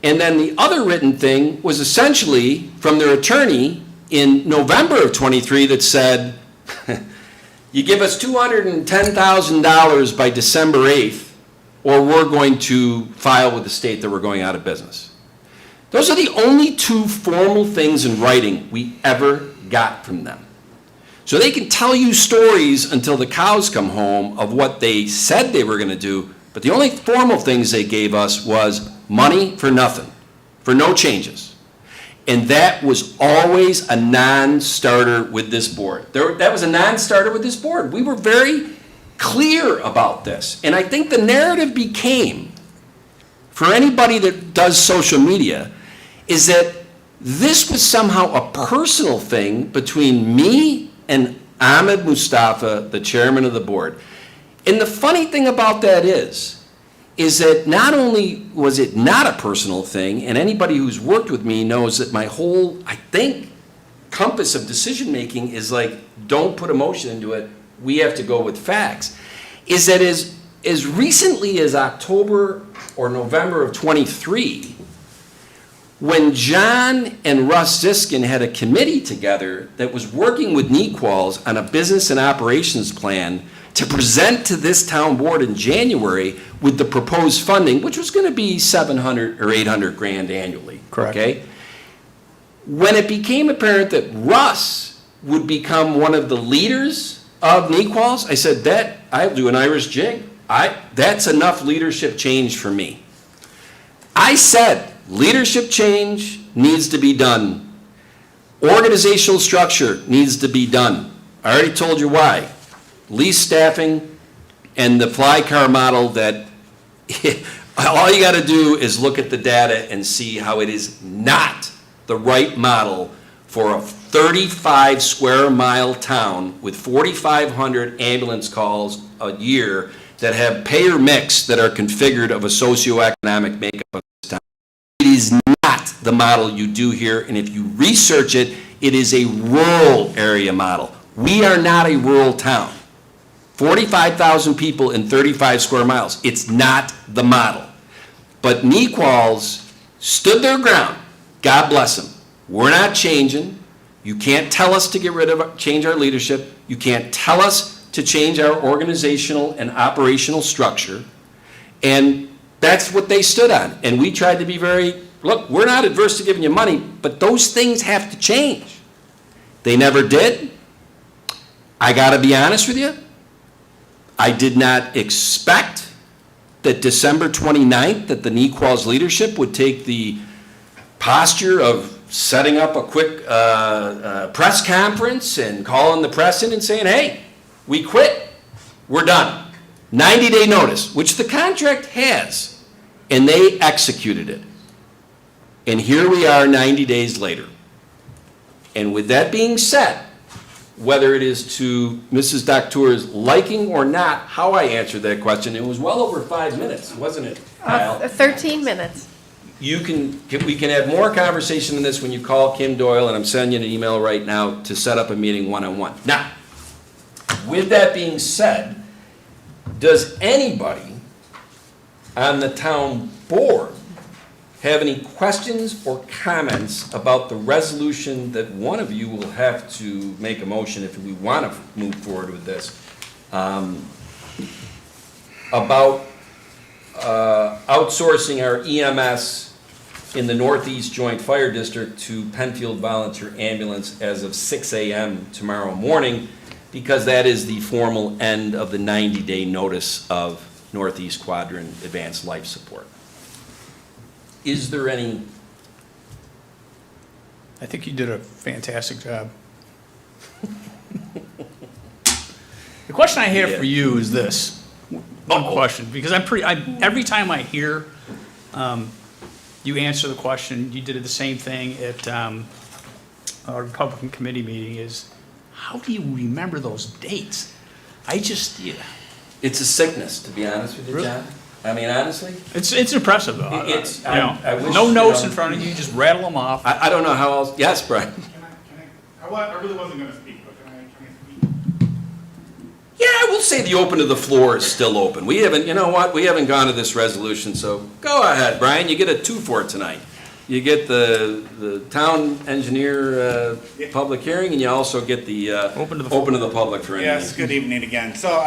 And then the other written thing was essentially from their attorney in November of '23 that said, you give us $210,000 by December 8th, or we're going to file with the state that we're going out of business. Those are the only two formal things in writing we ever got from them. So they can tell you stories until the cows come home of what they said they were going to do, but the only formal things they gave us was money for nothing, for no changes. And that was always a non-starter with this board. That was a non-starter with this board. We were very clear about this. And I think the narrative became, for anybody that does social media, is that this was somehow a personal thing between me and Ahmed Mustafa, the chairman of the board. And the funny thing about that is that not only was it not a personal thing, and anybody who's worked with me knows that my whole, I think, compass of decision-making is like, don't put emotion into it, we have to go with facts, is that as recently as October or November of '23, when John and Russ Ziskin had a committee together that was working with Nequals on a business and operations plan to present to this town board in January with the proposed funding, which was going to be 700 or 800 grand annually. Correct. Okay? When it became apparent that Russ would become one of the leaders of Nequals, I said, that I'll do an Irish jig. That's enough leadership change for me. I said, leadership change needs to be done. Organizational structure needs to be done. I already told you why. Lease staffing and the fly car model that all you got to do is look at the data and see how it is not the right model for a 35 square mile town with 4,500 ambulance calls a year that have payer mix that are configured of a socioeconomic makeup of this town. It is not the model you do here, and if you research it, it is a rural area model. We are not a rural town. 45,000 people in 35 square miles. It's not the model. But Nequals stood their ground. God bless them. We're not changing. You can't tell us to change our leadership. You can't tell us to change our organizational and operational structure. And that's what they stood on. And we tried to be very, look, we're not adverse to giving you money, but those things have to change. They never did. I got to be honest with you. I did not expect that December 29th, that the Nequals leadership would take the posture of setting up a quick press conference and calling the press in and saying, hey, we quit, we're done. 90-day notice, which the contract has, and they executed it. And here we are 90 days later. And with that being said, whether it is to Mrs. Docteur's liking or not, how I answered that question, it was well over 5 minutes, wasn't it, Kyle? 13 minutes. We can have more conversation than this when you call Kim Doyle, and I'm sending you an email right now to set up a meeting one-on-one. Now, with that being said, does anybody on the town board have any questions or comments about the resolution that one of you will have to make a motion if we want to move forward with this, about outsourcing our EMS in the Northeast Joint Fire District to Penfield Volunteer Ambulance as of 6 a.m. tomorrow morning, because that is the formal end of the 90-day notice of Northeast Quadrant Advanced Life Support. Is there any? I think you did a fantastic job. The question I have for you is this, one question, because every time I hear you answer the question, you did the same thing at our Republican committee meeting, is how do you remember those dates? It's a sickness, to be honest with you, Really? John. I mean, honestly, It's impressive, though. It's- You know, I wish, no you notes know- in front of you, just rattle them off. I don't know how else. Yes, Brian. Can I really wasn't gonna speak, but can I speak? Yeah, I will say the open to the floor is still open. We haven't, you know what, we haven't gone to this resolution, so go ahead, Brian, you get a 2 for it tonight. You get the town engineer, public hearing, and you also get the, Open to the open to the public for anything. Yes, good evening again. So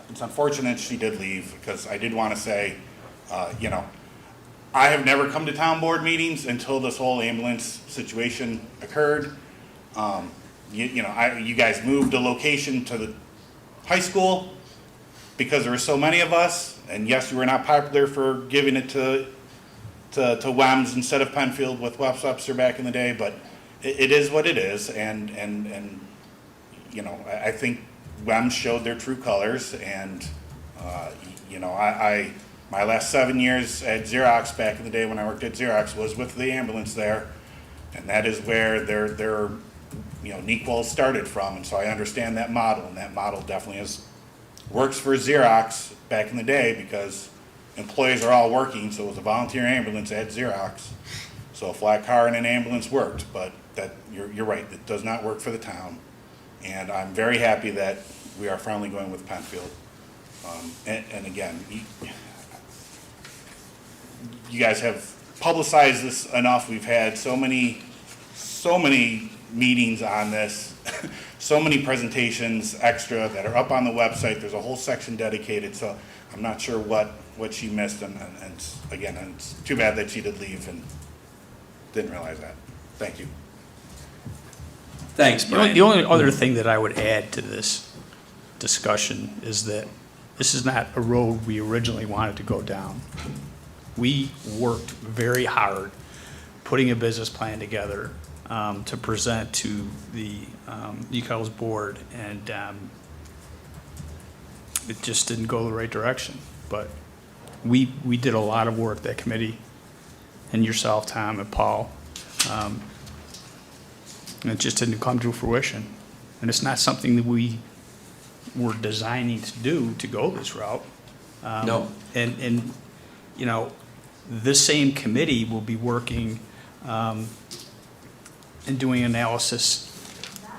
it's unfortunate she did leave, because I did want to say, you know, I have never come to town board meetings until this whole ambulance situation occurred. You know, you guys moved a location to the high school because there were so many of us, and yes, you were not popular for giving it to WEMS instead of Penfield with Webster back in the day, but it is what it is, and you know, I think WEMS showed their true colors, and you know, my last 7 years at Xerox back in the day when I worked at Xerox was with the ambulance there, and that is where their you know, NEQOL started from, and so I understand that model, and that model definitely works for Xerox back in the day because employees are all working, so it was a volunteer ambulance at Xerox. So a flat car and an ambulance worked, but that you're right, it does not work for the town. And I'm very happy that we are finally going with Penfield. And again, you guys have publicized this enough. We've had so many meetings on this, so many presentations extra that are up on the website. There's a whole section dedicated, so I'm not sure what she missed, and again, it's too bad that she did leave and didn't realize that. Thank you. Thanks, Brian. The only other thing that I would add to this discussion is that this is not a road we originally wanted to go down. We worked very hard putting a business plan together to present to the ECO's board, and it just didn't go the right direction. But we did a lot of work, that committee, and yourself, Tom, and Paul. And it just didn't come to fruition. And it's not something that we were designing to do, to go this route. No. And, you know, this same committee will be working and doing analysis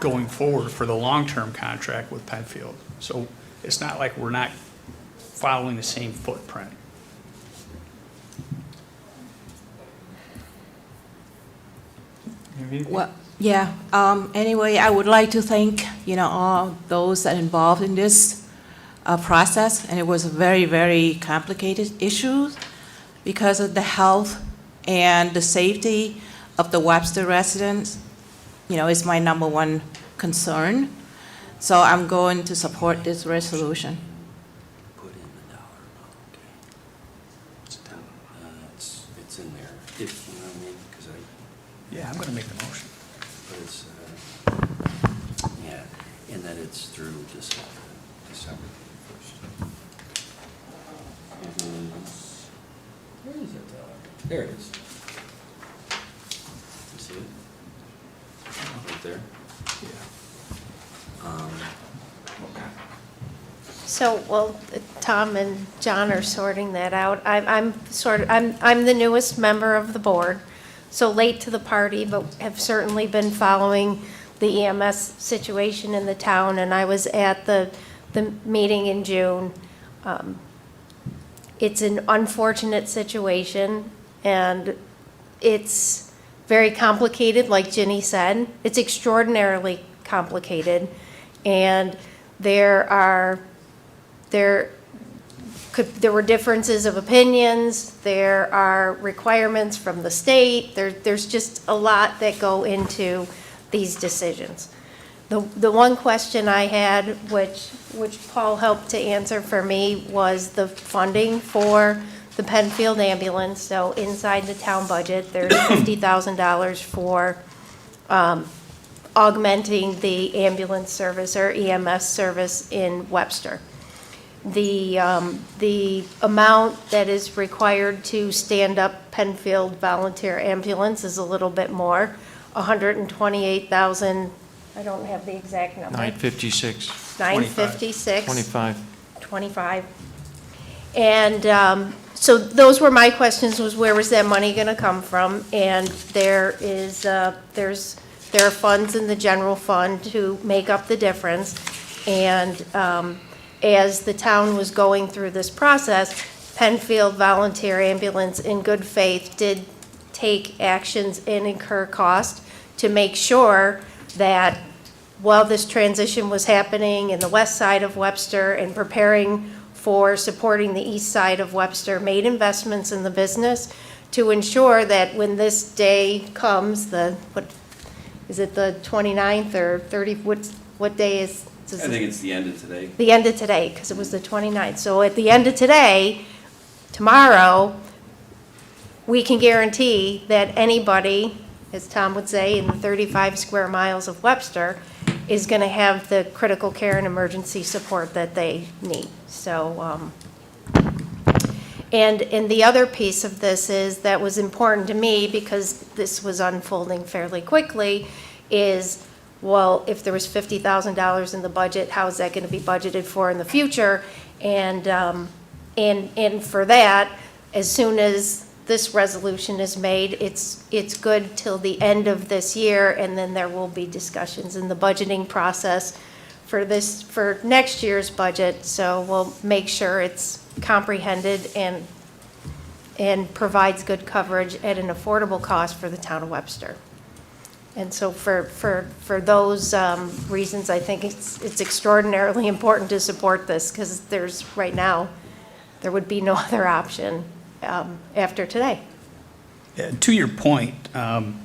going forward for the long-term contract with Penfield. So it's not like we're not following the same footprint. Well, yeah, anyway, I would like to thank, you know, all those that involved in this process, and it was a very, very complicated issue because of the health and the safety of the Webster residents, you know, is my #1 concern. So I'm going to support this resolution. Put in the dollar amount, okay. It's in there, if, you know what I mean, because Yeah, I'm going to make the motion. but it's, yeah, and then it's through December 1st. Where is that dollar? There it is. You see it? Right there. So, well, Tom and John are sorting that out. I'm the newest member of the board, so late to the party, but have certainly been following the EMS situation in the town, and I was at the meeting in June. It's an unfortunate situation, and it's very complicated, like Ginny said. It's extraordinarily complicated, and there were differences of opinions, there are requirements from the state, there's just a lot that go into these decisions. The one question I had, which Paul helped to answer for me, was the funding for the Penfield ambulance. So inside the town budget, there's $50,000 for augmenting the ambulance service or EMS service in Webster. The amount that is required to stand up Penfield Volunteer Ambulance is a little bit more, $128,000. I don't have the exact number. 956, 956. 25. And so those were my questions, was where was that money going to come from? And there's there are funds in the general fund to make up the difference. And as the town was going through this process, Penfield Volunteer Ambulance, in good faith, did take actions and incur cost to make sure that while this transition was happening in the west side of Webster and preparing for supporting the east side of Webster, made investments in the business to ensure that when this day comes, what is it, the 29th or 30, what day is? I think it's the end of today. The end of today, because it was the 29th. So at the end of today, tomorrow, we can guarantee that anybody, as Tom would say, in the 35 square miles of Webster, is going to have the critical care and emergency support that they need. So, and the other piece of this is, that was important to me because this was unfolding fairly quickly, is, well, if there was $50,000 in the budget, how is that going to be budgeted for in the future? And for that, as soon as this resolution is made, it's good till the end of this year, and then there will be discussions in the budgeting process for next year's budget. So we'll make sure it's comprehended and provides good coverage at an affordable cost for the town of Webster. And so for those reasons, I think it's extraordinarily important to support this, because right now, there would be no other option after today. Yeah, to your point,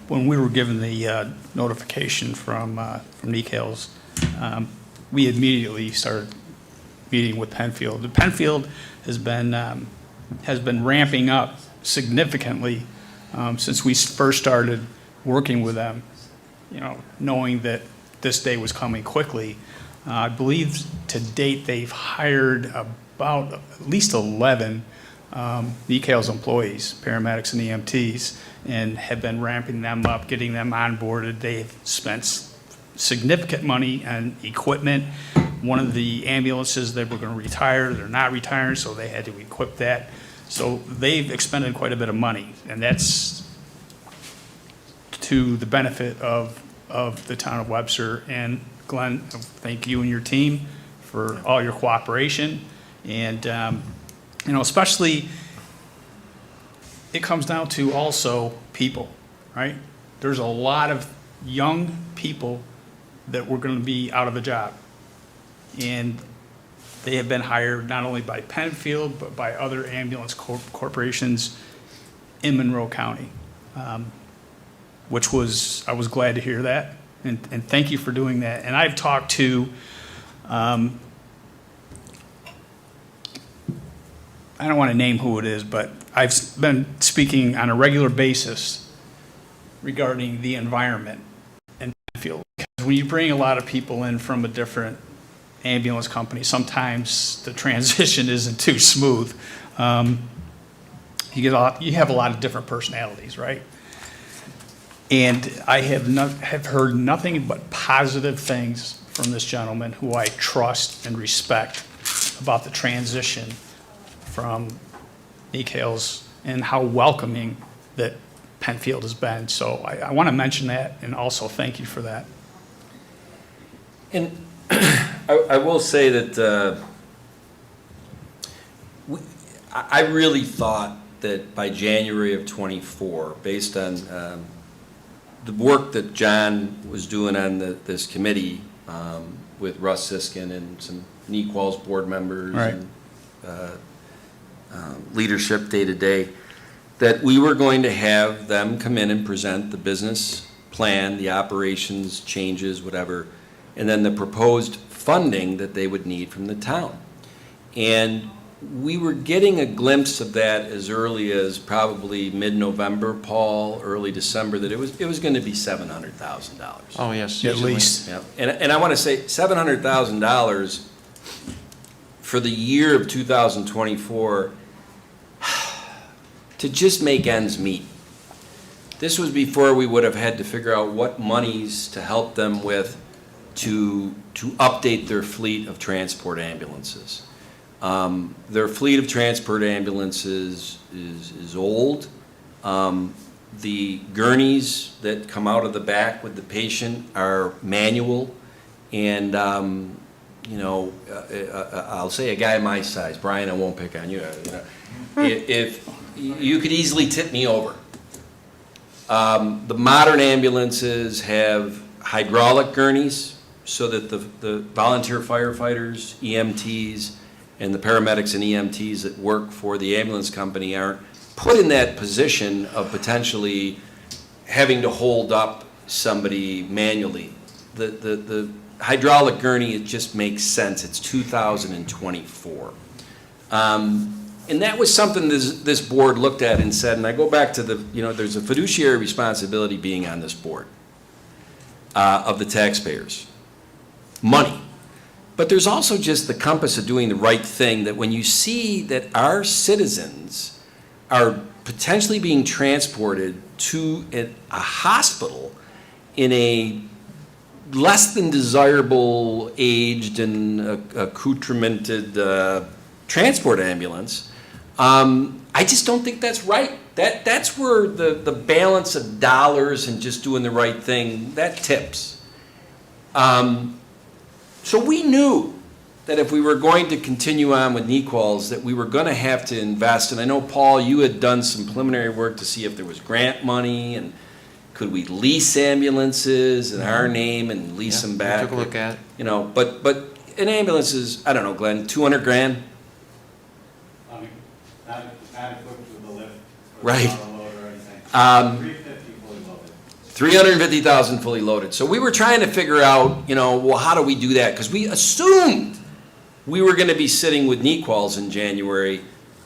when we were given the notification from NECALS, we immediately started meeting with Penfield. And Penfield has been ramping up significantly since we first started working with them, knowing that this day was coming quickly. I believe to date they've hired about at least 11 NECALS employees, paramedics and EMTs, and have been ramping them up, getting them onboarded. They've spent significant money on equipment. One of the ambulances that were going to retire, they're not retiring, so they had to equip that. So they've expended quite a bit of money, and that's to the benefit of the town of Webster. And Glenn, thank you and your team for all your cooperation. And, especially, it comes down to also people, right? There's a lot of young people that were going to be out of a job. And they have been hired not only by Penfield, but by other ambulance corporations in Monroe County, which I was glad to hear that. And thank you for doing that. And I've talked to, I don't want to name who it is, but I've been speaking on a regular basis regarding the environment in Penfield. Because when you bring a lot of people in from a different ambulance company, sometimes the transition isn't too smooth. You have a lot of different personalities, right? And I have heard nothing but positive things from this gentleman, who I trust and respect, about the transition from NECALS and how welcoming that Penfield has been. So I want to mention that, and also thank you for that. And I will say that I really thought that by January of '24, based on the work that John was doing on this committee with Russ Siskin and some NEQALS board members, Right. and leadership day to day, that we were going to have them come in and present the business plan, the operations changes, whatever, and then the proposed funding that they would need from the town. And we were getting a glimpse of that as early as probably mid-November, Paul, early December, that it was going to be $700,000. Oh, yes. At easily. least. Yeah, and I want to say $700,000 for the year of 2024 to just make ends meet. This was before we would have had to figure out what monies to help them with to update their fleet of transport ambulances. Their fleet of transport ambulances is old. The gurneys that come out of the back with the patient are manual, and, I'll say a guy my size, Brian, I won't pick on you, if, you could easily tip me over. The modern ambulances have hydraulic gurneys so that the volunteer firefighters, EMTs, and the paramedics and EMTs that work for the ambulance company aren't put in that position of potentially having to hold up somebody manually. The hydraulic gurney, it just makes sense. It's 2024. And that was something this board looked at and said, and I go back to there's a fiduciary responsibility being on this board of the taxpayers. Money. But there's also just the compass of doing the right thing, that when you see that our citizens are potentially being transported to a hospital in a less than desirable aged and accoutramented transport ambulance, I just don't think that's right. That's where the balance of dollars and just doing the right thing, that tips. So we knew that if we were going to continue on with NEQOLs, that we were going to have to invest. And I know, Paul, you had done some preliminary work to see if there was grant money and could we lease ambulances in our name and lease them back. We took a look at it. But an ambulance is, I don't know, Glenn, 200 grand? I mean, not equipped with a lift. Right. Not a load or anything. 350 fully loaded. 350,000 fully loaded. So we were trying to figure out, well, how do we do that? Because we assumed we were going to be sitting with NEQOLs in January,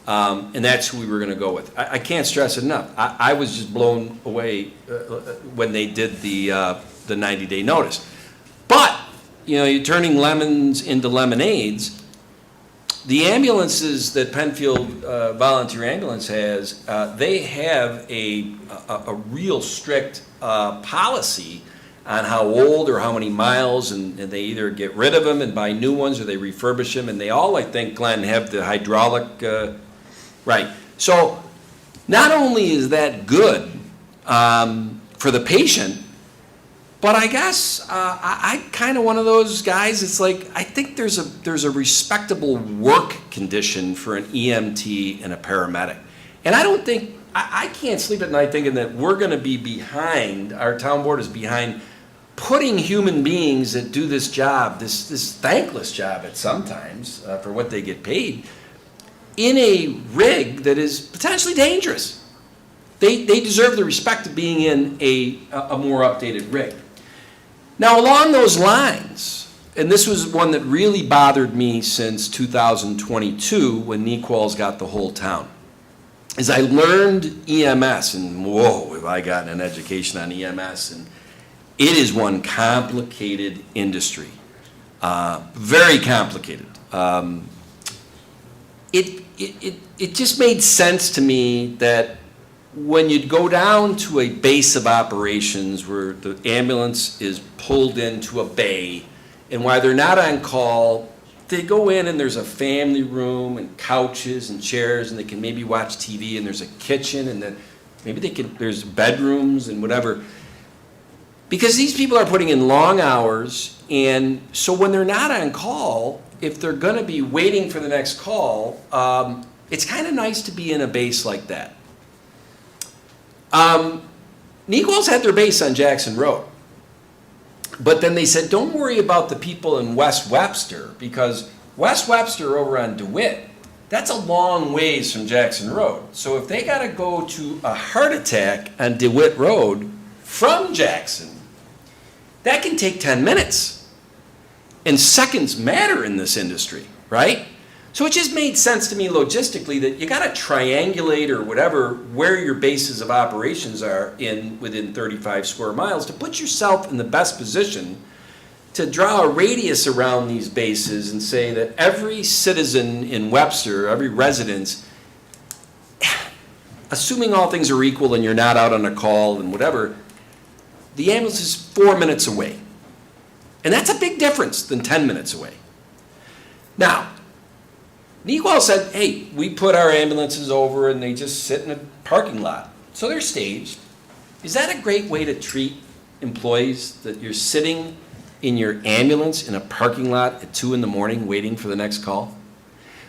and that's who we were going to go with. I can't stress it enough. I was just blown away when they did the 90-day notice. But, you're turning lemons into lemonades. The ambulances that Penfield Volunteer Ambulance has, they have a real strict policy on how old or how many miles, and they either get rid of them and buy new ones or they refurbish them, and they all, I think, Glenn, have the hydraulic, right. So not only is that good for the patient, but I guess I kind of one of those guys, it's like, I think there's a respectable work condition for an EMT and a paramedic. And I don't think, I can't sleep at night thinking that we're going to be behind, our town board is behind putting human beings that do this job, this thankless job at sometimes for what they get paid, in a rig that is potentially dangerous. They deserve the respect of being in a more updated rig. Now, along those lines, and this was one that really bothered me since 2022 when NEQOLs got the whole town, is I learned EMS, and whoa, have I gotten an education on EMS, and it is one complicated industry, very complicated. It just made sense to me that when you'd go down to a base of operations where the ambulance is pulled into a bay, and while they're not on call, they go in and there's a family room and couches and chairs, and they can maybe watch TV, and there's a kitchen, and then maybe there's bedrooms and whatever. Because these people are putting in long hours, and so when they're not on call, if they're going to be waiting for the next call, it's kind of nice to be in a base like that. NEQOLs had their base on Jackson Road. But then they said, don't worry about the people in West Webster, because West Webster over on DeWitt, that's a long ways from Jackson Road. So if they got to go to a heart attack on DeWitt Road from Jackson, that can take 10 minutes. And seconds matter in this industry, right? So it just made sense to me logistically that you got to triangulate or whatever where your bases of operations are within 35 square miles to put yourself in the best position to draw a radius around these bases and say that every citizen in Webster, every resident, assuming all things are equal and you're not out on a call and whatever, the ambulance is 4 minutes away. And that's a big difference than 10 minutes away. Now, NEQOL said, hey, we put our ambulances over and they just sit in a parking lot. So they're staged. Is that a great way to treat employees, that you're sitting in your ambulance in a parking lot at 2 in the morning waiting for the next call?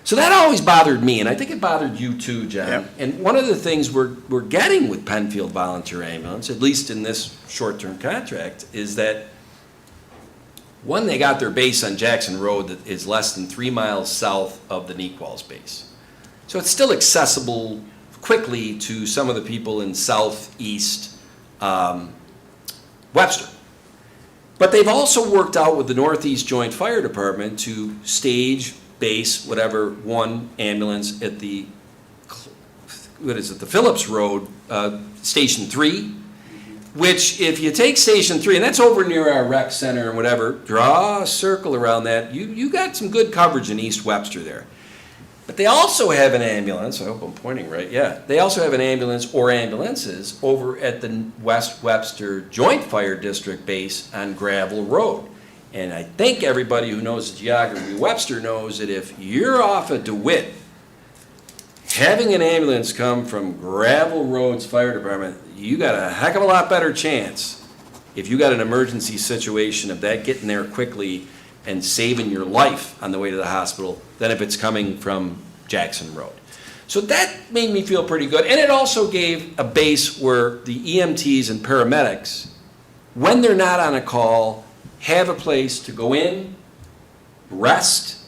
So that always bothered me, and I think it bothered you too, John. Yep. And one of the things we're getting with Penfield Volunteer Ambulance, at least in this short-term contract, is that, one, they got their base on Jackson Road that is less than 3 miles south of the Nequals base. So it's still accessible quickly to some of the people in southeast Webster. But they've also worked out with the Northeast Joint Fire Department to stage, base, whatever, one ambulance at the, the Phillips Road, Station 3, which if you take Station 3, and that's over near our rec center and whatever, draw a circle around that, you got some good coverage in East Webster there. But they also have an ambulance, I hope I'm pointing right, yeah. They also have an ambulance or ambulances over at the West Webster Joint Fire District base on Gravel Road. And I think everybody who knows the geography of Webster knows that if you're off of DeWitt, having an ambulance come from Gravel Road's fire department, you got a heck of a lot better chance if you got an emergency situation of that getting there quickly and saving your life on the way to the hospital than if it's coming from Jackson Road. So that made me feel pretty good. And it also gave a base where the EMTs and paramedics, when they're not on a call, have a place to go in, rest,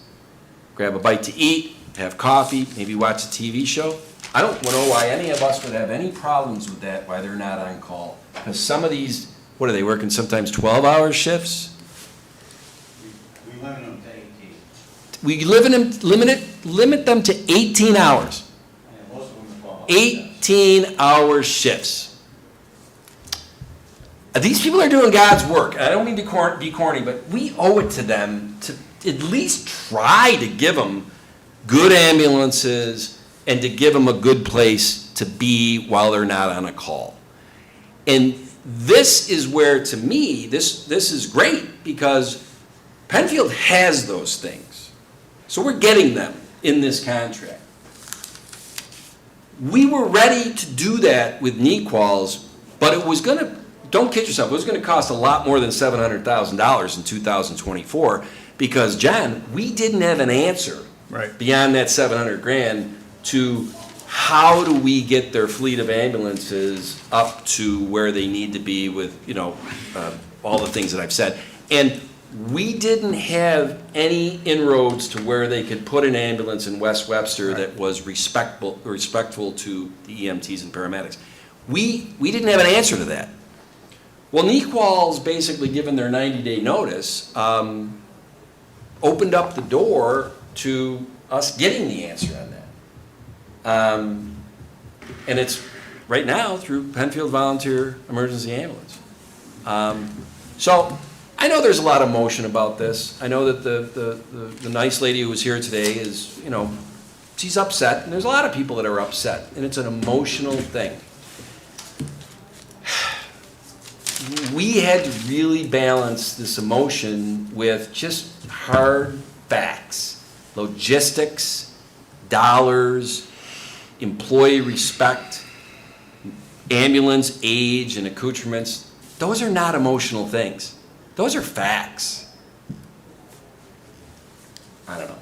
grab a bite to eat, have coffee, maybe watch a TV show. I don't know why any of us would have any problems with that, why they're not on call. Because some of these, what are they working, sometimes 12-hour shifts? We limit them to 18. We limit them to 18 hours. And most of them are 12 hours. 18-hour shifts. These people are doing God's work. I don't mean to be corny, but we owe it to them to at least try to give them good ambulances and to give them a good place to be while they're not on a call. And this is where, to me, this is great because Penfield has those things. So we're getting them in this contract. We were ready to do that with Nequals, but it was going to, don't kid yourself, it was going to cost a lot more than $700,000 in 2024 because, John, we didn't have an answer beyond that $700,000 to how do we get their fleet of ambulances up to where they need to be with, all the things that I've said. And we didn't have any inroads to where they could put an ambulance in West Webster that was respectful to the EMTs and paramedics. We didn't have an answer to that. Well, Nequals, basically given their 90-day notice, opened up the door to us getting the answer on that. And it's right now through Penfield Volunteer Emergency Ambulance. So I know there's a lot of emotion about this. I know that the nice lady who was here today is, she's upset, and there's a lot of people that are upset, and it's an emotional thing. We had to really balance this emotion with just hard facts, logistics, dollars, employee respect, ambulance age and accoutrements. Those are not emotional things. Those are facts. I don't know.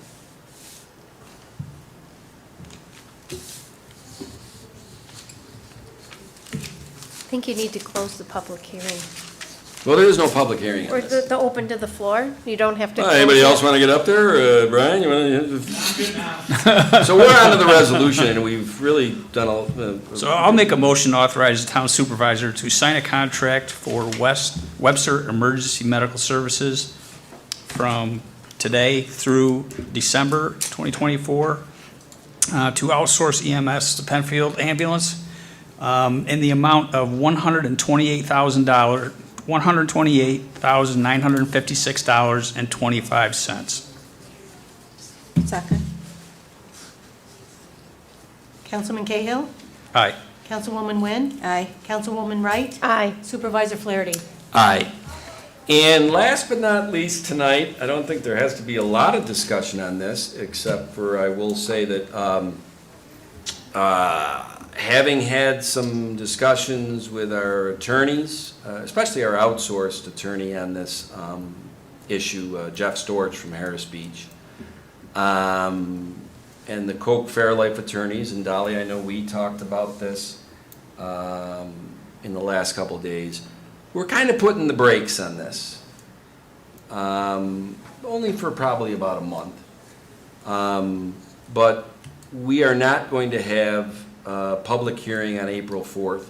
I think you need to close the public hearing. Well, there is no public hearing on Or this. the open to the floor. You don't have to. Anybody close else it. want to get up there? Brian, you want to? So we're on to the resolution, and we've really done a. So I'll make a motion to authorize the town supervisor to sign a contract for Webster Emergency Medical Services from today through December 2024 to outsource EMS to Penfield Ambulance in the amount of $128,956.25. Second. Councilman Cahill? Aye. Councilwoman Nguyen? Aye. Councilwoman Wright? Aye. Supervisor Flaherty? Aye. And last but not least tonight, I don't think there has to be a lot of discussion on this, except for I will say that Having had some discussions with our attorneys, especially our outsourced attorney on this issue, Jeff Storch from Harris Beach, and the Coke Fairlife attorneys, and Dolly, I know we talked about this in the last couple of days. We're kind of putting the brakes on this, only for probably about a month. But we are not going to have a public hearing on April 4th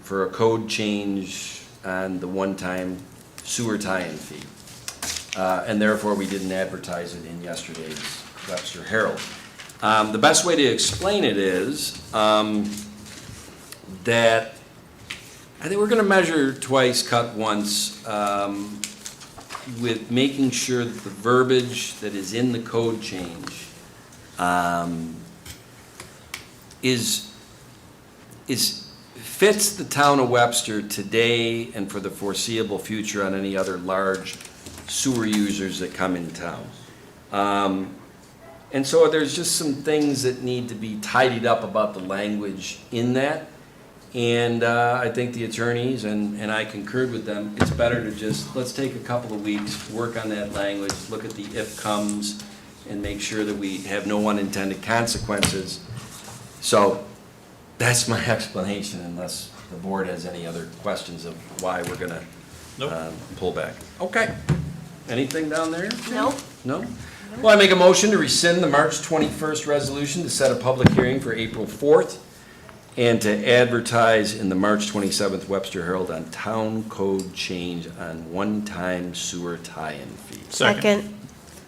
for a code change on the one-time sewer tie-in fee. And therefore, we didn't advertise it in yesterday's Webster Herald. The best way to explain it is that I think we're going to measure twice, cut once, with making sure that the verbiage that is in the code change fits the town of Webster today and for the foreseeable future on any other large sewer users that come in town. And so there's just some things that need to be tidied up about the language in that. And I think the attorneys, and I concurred with them, it's better to just, let's take a couple of weeks, work on that language, look at the if comes, and make sure that we have no unintended consequences. So that's my explanation, unless the board has any other questions of why we're gonna pull back. Okay. Anything down there? Nope. No? Well, I make a motion to rescind the March 21st resolution to set a public hearing for April 4th and to advertise in the March 27th Webster Herald on town code change on one-time sewer tie-in fee. Second.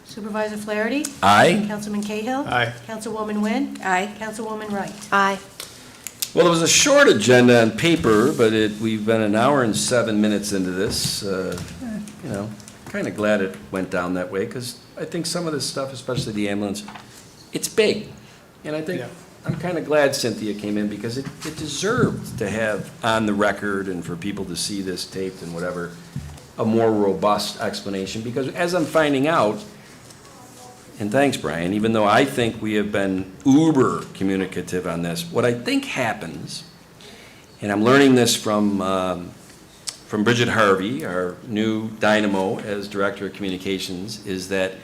Supervisor Flaherty? Aye? Councilman Cahill? Aye. Councilwoman Nguyen? Aye. Councilwoman Wright? Aye. Well, it was a short agenda on paper, but we've been an hour and 7 minutes into this. Kind of glad it went down that way, because I think some of this stuff, especially the ambulance, it's big. And I think, Yeah. I'm kind of glad Cynthia came in, because it deserved to have on the record and for people to see this taped and whatever, a more robust explanation, because as I'm finding out, and thanks, Brian, even though I think we have been uber communicative on this, what I think happens, and I'm learning this from Bridget Harvey, our new dynamo as Director of Communications, is that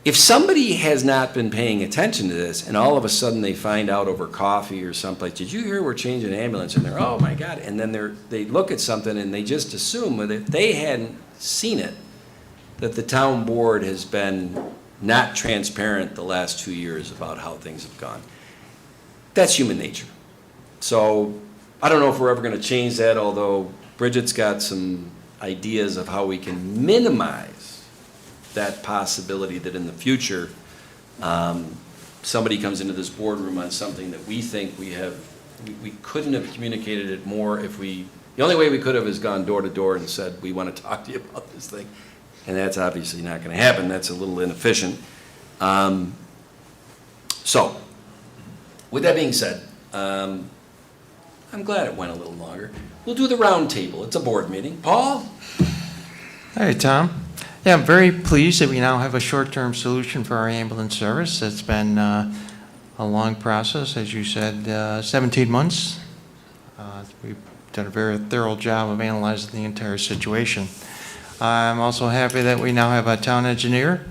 if somebody has not been paying attention to this and all of a sudden they find out over coffee or someplace, did you hear we're changing an ambulance? And they're, oh my God, and then they look at something and they just assume that if they hadn't seen it, that the town board has been not transparent the last 2 years about how things have gone. That's human nature. So I don't know if we're ever going to change that, although Bridget's got some ideas of how we can minimize that possibility that in the future, somebody comes into this boardroom on something that we think we couldn't have communicated it more if the only way we could have is gone door to door and said, we want to talk to you about this thing. And that's obviously not going to happen. That's a little inefficient. So, with that being said, I'm glad it went a little longer. We'll do the round table. It's a board meeting. Paul? Hi, Tom. Yeah, I'm very pleased that we now have a short-term solution for our ambulance service. It's been a long process, as you said, 17 months. We've done a very thorough job of analyzing the entire situation. I'm also happy that we now have a town engineer,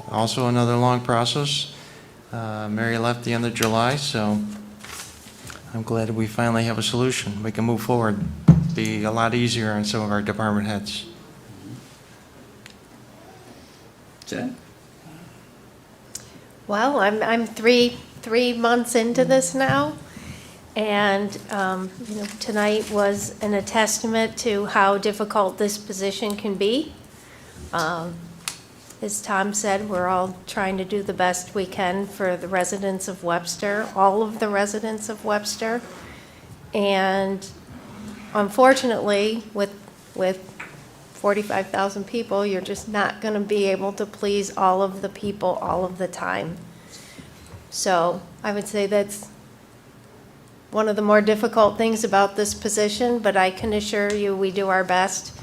also another long process. Mary left the end of July, so I'm glad that we finally have a solution. We can move forward, be a lot easier on some of our department heads. Well, I'm three months into this now, and tonight was a testament to how difficult this position can be. As Tom said, we're all trying to do the best we can for the residents of Webster, all of the residents of Webster, and unfortunately, with 45,000 people, you're just not going to be able to please all of the people all of the time. So I would say that's one of the more difficult things about this position, but I can assure you we do our best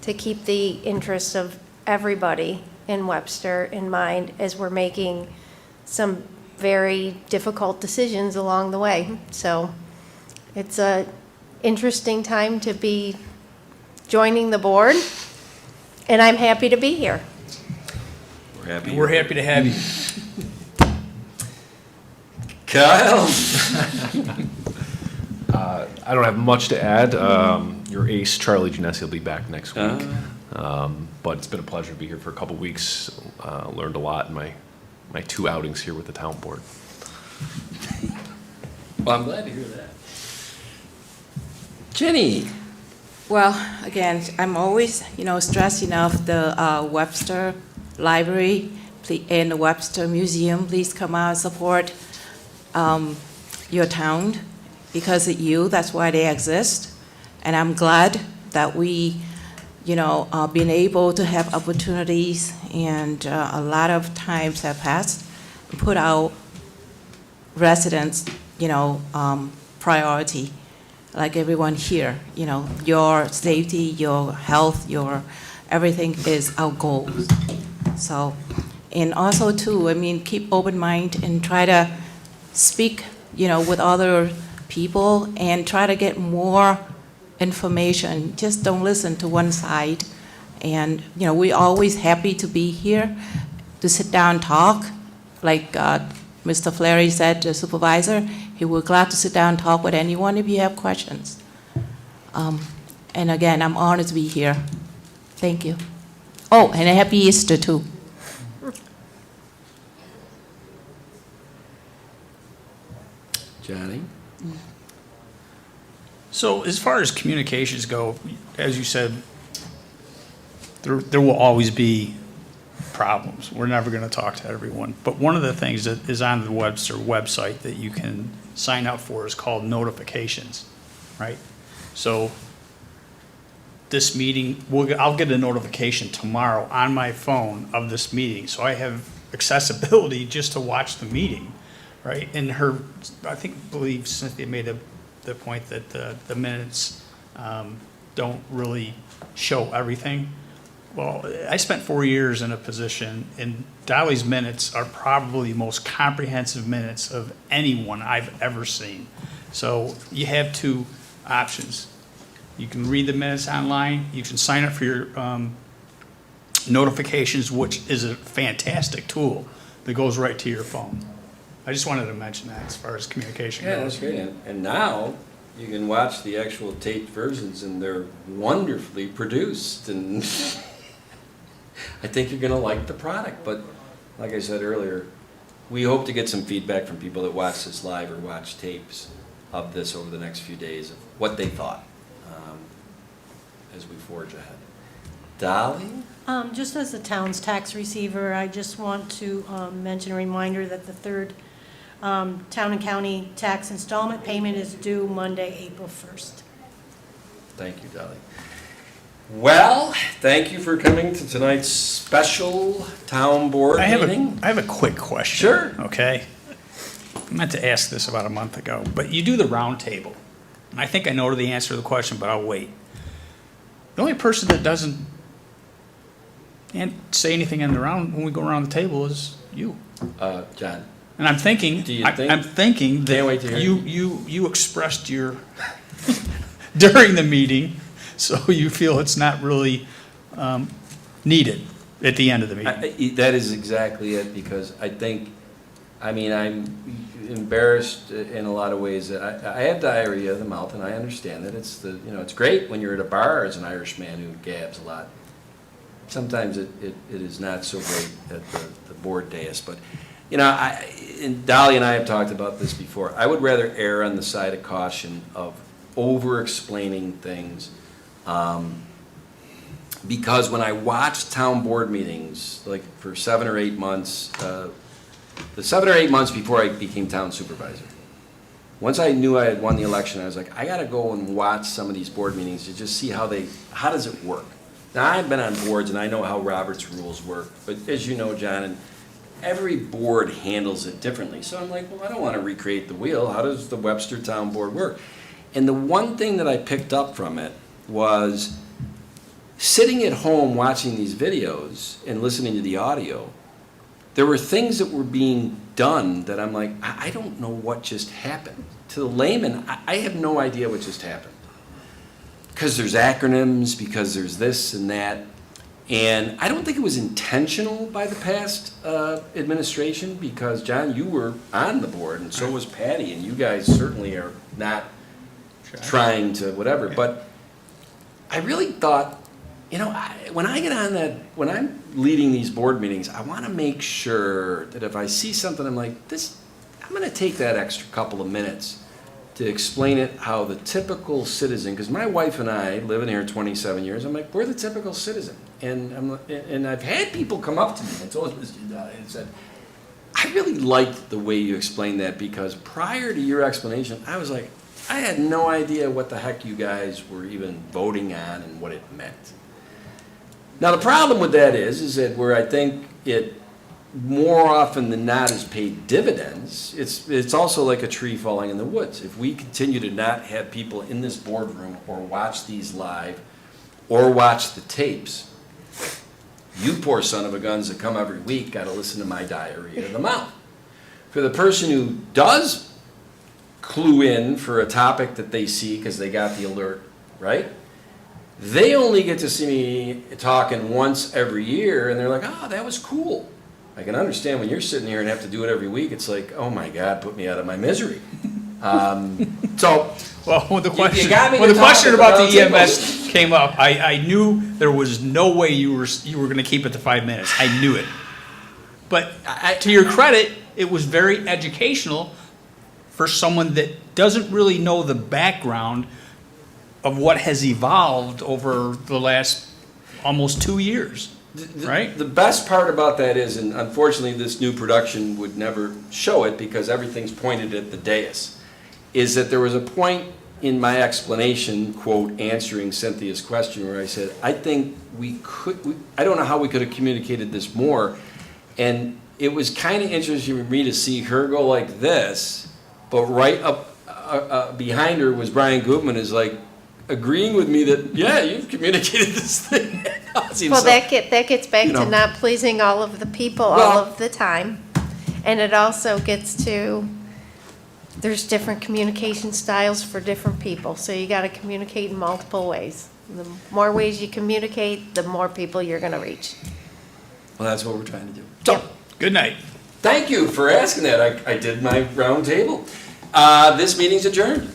to keep the interests of everybody in Webster in mind as we're making some very difficult decisions along the way. So it's a interesting time to be joining the board, and I'm happy to be here. We're happy to have you. Kyle? I don't have much to add. Your ace, Charlie Genesi, will be back next week. But it's been a pleasure to be here for a couple weeks. Learned a lot in my 2 outings here with the town board. Well, I'm glad to hear that. Jenny? Well, again, I'm always, stressing of the Webster Library and the Webster Museum. Please come out and support your town because of you. That's why they exist. And I'm glad that we, been able to have opportunities, and a lot of times have passed, and put out residents, priority, like everyone here. Your safety, your health, your everything is our goal. So, and also too, keep open mind and try to speak, with other people and try to get more information. Just don't listen to one side. And, we're always happy to be here to sit down and talk. Like Mr. Flaherty said, the supervisor, he will glad to sit down and talk with anyone if you have questions. And again, I'm honored to be here. Thank you. Oh, and a happy Easter too. Johnny? So as far as communications go, as you said, there will always be problems. We're never going to talk to everyone. But one of the things that is on the Webster website that you can sign up for is called notifications, right? So this meeting, I'll get a notification tomorrow on my phone of this meeting. So I have accessibility just to watch the meeting, right? And believe Cynthia made the point that the minutes don't really show everything. Well, I spent 4 years in a position, and Dolly's minutes are probably the most comprehensive minutes of anyone I've ever seen. So you have 2 options. You can read the minutes online. You can sign up for your notifications, which is a fantastic tool that goes right to your phone. I just wanted to mention that as far as communication goes. Yeah, that's great. And now you can watch the actual taped versions, and they're wonderfully produced. And I think you're going to like the product. But like I said earlier, we hope to get some feedback from people that watch this live or watch tapes of this over the next few days of what they thought as we forge ahead. Dolly? Just as the town's tax receiver, I just want to mention a reminder that the third town and county tax installment payment is due Monday, April 1st. Thank you, Dolly. Well, thank you for coming to tonight's special town board meeting. I have a quick question. Sure. Okay. I meant to ask this about a month ago, but you do the round table. And I think I know the answer to the question, but I'll wait. The only person that doesn't say anything in the round when we go around the table is you. John. And I'm thinking, Do you think- I'm thinking Can't wait to that hear you expressed your during the meeting, so you feel it's not really needed at the end of the meeting. That is exactly it, because I'm embarrassed in a lot of ways. I have diarrhea of the mouth, and I understand that. It's great when you're at a bar as an Irishman who gabs a lot. Sometimes it is not so great at the board dais, but and Dolly and I have talked about this before. I would rather err on the side of caution of over-explaining things, because when I watched town board meetings, like for 7 or 8 months, the 7 or 8 months before I became town supervisor, once I knew I had won the election, I was like, I got to go and watch some of these board meetings to just see how does it work. Now, I've been on boards and I know how Robert's rules work, but as you know, John, and every board handles it differently. So I'm like, well, I don't want to recreate the wheel. How does the Webster Town Board work? And the one thing that I picked up from it was sitting at home watching these videos and listening to the audio, there were things that were being done that I'm like, I don't know what just happened. To the layman, I have no idea what just happened. Because there's acronyms, because there's this and that. And I don't think it was intentional by the past administration, because, John, you were on the board, and so was Patty, and you guys certainly are not trying to whatever. But I really thought, you know, when I get on that, when I'm leading these board meetings, I want to make sure that if I see something, I'm like, this, I'm going to take that extra couple of minutes to explain it how the typical citizen, because my wife and I, living here 27 years, I'm like, we're the typical citizen. And I've had people come up to me and told us, and said, I really liked the way you explained that, because prior to your explanation, I was like, I had no idea what the heck you guys were even voting on and what it meant. Now, the problem with that is that where I think it more often than not is paid dividends, it's also like a tree falling in the woods. If we continue to not have people in this boardroom or watch these live or watch the tapes, you poor son of a guns that come every week got to listen to my diarrhea of the mouth. For the person who does clue in for a topic that they see because they got the alert, right? They only get to see me talking once every year, and they're like, oh, that was cool. I can understand when you're sitting here and have to do it every week, it's like, oh my God, put me out of my misery. So, Well, when the question, you got me when to the talk question about about the the EMS came up, I knew there was no way you were going to keep it to 5 minutes. I knew it. But to your credit, it was very educational for someone that doesn't really know the background of what has evolved over the last almost 2 years, right? The best part about that is, and unfortunately this new production would never show it because everything's pointed at the dais, is that there was a point in my explanation, quote, answering Cynthia's question, where I said, I think I don't know how we could have communicated this more. And it was kind of interesting for me to see her go like this, but right up behind her was Brian Goodman, is like agreeing with me that, yeah, you've communicated this thing. Well, that gets back you know. to not pleasing all of the people all of the time. And it also gets to, there's different communication styles for different people, so you gotta communicate in multiple ways. The more ways you communicate, the more people you're gonna reach. Well, that's what we're trying to do. So, Yep. Good night. thank you for asking that. I did my round table. This meeting's adjourned.